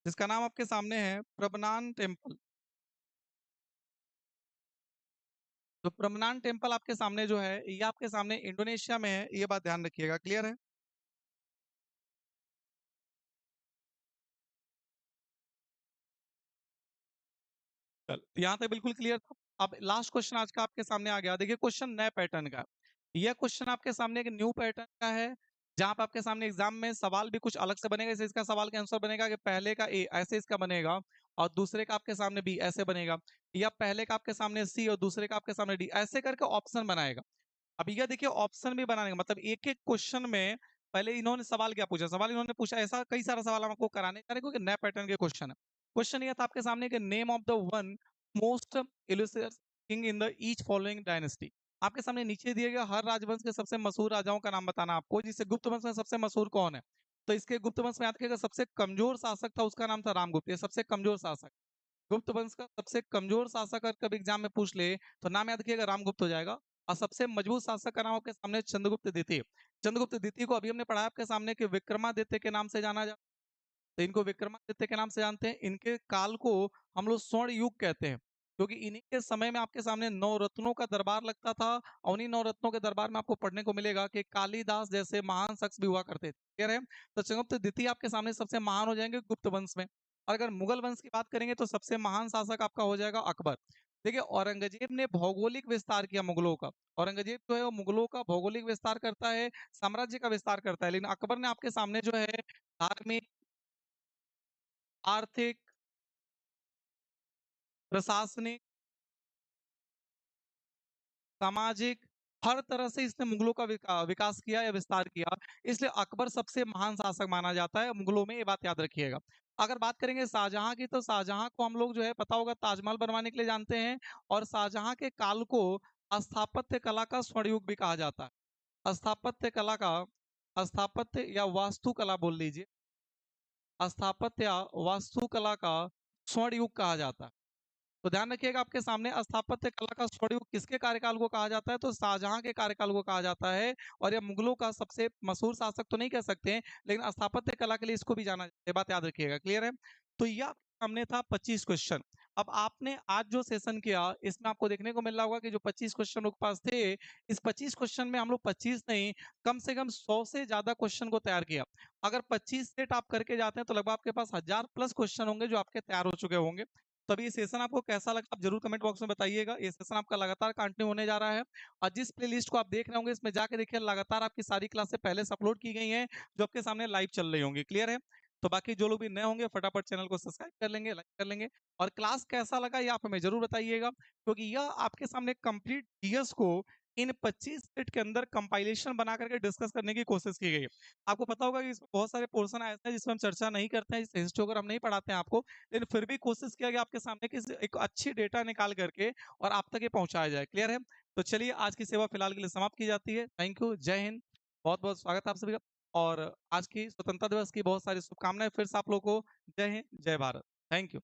जिसका नाम आपके सामने है प्रबनान टेम्पल। तो प्रबनान टेम्पल आपके सामने जो है ये आपके सामने इंडोनेशिया में है, ये बात ध्यान रखिएगा। क्लियर है? चल, यहाँ तक बिल्कुल क्लियर था। अब लास्ट क्वेश्चन आज का आपके सामने आ गया। देखिए क्वेश्चन नए पैटर्न का। यह क्वेश्चन आपके सामने एक न्यू पैटर्न का है, जहां पर आपके सामने एग्जाम में सवाल भी कुछ अलग से बनेगा। जैसे इसका सवाल का आंसर बनेगा कि पहले का ए ऐसे इसका बनेगा, और दूसरे का आपके सामने बी ऐसे बनेगा, या पहले का आपके सामने सी और दूसरे का आपके सामने डी, ऐसे करके ऑप्शन बनाएगा। अब यह देखिए ऑप्शन भी बनाने का मतलब एक एक क्वेश्चन में पहले इन्होंने सवाल क्या पूछा, सवाल इन्होंने पूछा ऐसा कई सारा सवाल हम आपको कराने जा रहे हैं, क्योंकि नए पैटर्न के क्वेश्चन है। क्वेश्चन ये था आपके सामने कि name of the one most illustrious king in the each following dynasty. आपके सामने नीचे दिए गए हर राजवंश के सबसे मशहूर राजाओं का नाम बताना आपको, जिससे गुप्त वंश में सबसे मशहूर कौन है। तो इसके गुप्त वंश में याद रखिएगा सबसे कमजोर शासक था, उसका नाम था रामगुप्त। ये सबसे कमजोर शासक, गुप्त वंश का सबसे कमजोर शासक अगर कभी एग्जाम में पूछ ले तो नाम याद रखिएगा रामगुप्त हो जाएगा। और सबसे मजबूत शासक का नाम आपके सामने चंद्रगुप्त द्वितीय। चंद्रगुप्त द्वितीय को अभी हमने पढ़ा आपके सामने कि विक्रमादित्य के नाम से जाना जाता है। तो इनको विक्रमादित्य के नाम से जानते हैं। इनके काल को हम लोग स्वर्ण युग कहते हैं, क्योंकि इन्हीं के समय में आपके सामने 9 रत्नों का दरबार लगता था। और उन्हीं 9 रत्नों के दरबार में आपको पढ़ने को मिलेगा कि कालिदास जैसे महान शख्स भी हुआ करते थे। क्लियर है? तो चंद्रगुप्त द्वितीय आपके सामने सबसे महान हो जाएंगे गुप्त वंश में। और अगर मुगल वंश की बात करेंगे तो सबसे महान शासक आपका हो जाएगा अकबर। देखिए औरंगजेब ने भौगोलिक विस्तार किया मुगलों का। औरंगजेब जो है वो मुगलों का भौगोलिक विस्तार करता है, साम्राज्य का विस्तार करता है, लेकिन अकबर ने आपके सामने जो है धार्मिक, आर्थिक, प्रशासनिक, सामाजिक, हर तरह से इसने मुगलों का विकास किया या विस्तार किया। इसलिए अकबर सबसे महान शासक माना जाता है मुगलों में, ये बात याद रखिएगा। अगर बात करेंगे शाहजहां की, तो शाहजहां को हम लोग जो है पता होगा ताजमहल बनवाने के लिए जानते हैं, और शाहजहां के काल को स्थापत्य कला का स्वर्ण युग भी कहा जाता है। स्थापत्य कला का, स्थापत्य या वास्तुकला बोल लीजिए, स्थापत्य या वास्तुकला का स्वर्ण युग कहा जाता है। तो ध्यान रखिएगा, आपके सामने स्थापत्य कला का स्वर्ण युग किसके कार्यकाल को कहा जाता है, तो शाहजहां के कार्यकाल को कहा जाता है। और ये मुगलों का सबसे मशहूर शासक तो नहीं कह सकते हैं, लेकिन स्थापत्य कला के लिए इसको भी जाना जाता है। बात याद रखिएगा, क्लियर है। तो यह आपके सामने था 25 क्वेश्चन। अब आपने आज जो सेशन किया इसमें आपको देखने को मिल रहा होगा कि जो 25 क्वेश्चन लोग पास थे, इस 25 क्वेश्चन में हम लोग 25 नहीं, कम से कम 100 से ज्यादा क्वेश्चन को तैयार किया। अगर 25 सेट आप करके जाते हैं तो लगभग आपके पास 1000+ क्वेश्चन होंगे जो आपके तैयार हो चुके होंगे। तो अभी ये सेशन आपको कैसा लगा आप जरूर कमेंट बॉक्स में बताइएगा। ये सेशन आपका लगातार कंटिन्यू होने जा रहा है, और जिस प्लेलिस्ट को आप देख रहे होंगे इसमें जाके देखिए, लगातार आपकी सारी क्लासें पहले से अपलोड की गई हैं जो आपके सामने लाइव चल रही होंगी, क्लियर है। तो बाकी जो लोग भी नए होंगे फटाफट चैनल को सब्सक्राइब कर लेंगे, लाइक कर लेंगे, और क्लास कैसा लगा ये आप हमें जरूर बताइएगा, क्योंकि यह आपके सामने कंप्लीट जीएस को इन 25 मिनट के अंदर कंपाइलेशन बना करके डिस्कस करने की कोशिश की गई है। आपको पता होगा कि इसमें बहुत सारे पोर्शन ऐसे हैं जिसमें हम चर्चा नहीं करते हैं, हिस्ट्री वगैरह हम नहीं पढ़ाते हैं आपको, लेकिन फिर भी कोशिश किया गया आपके सामने कि एक अच्छी डेटा निकाल करके और आप तक ये पहुंचाया जाए, क्लियर है। तो चलिए आज की सेवा फिलहाल के लिए समाप्त की जाती है। थैंक यू, जय हिंद, बहुत बहुत स्वागत है आप सभी का। और आज की स्वतंत्रता दिवस की बहुत सारी शुभकामनाएं फिर से आप लोगों को। जय हिंद, जय भारत, थैंक यू।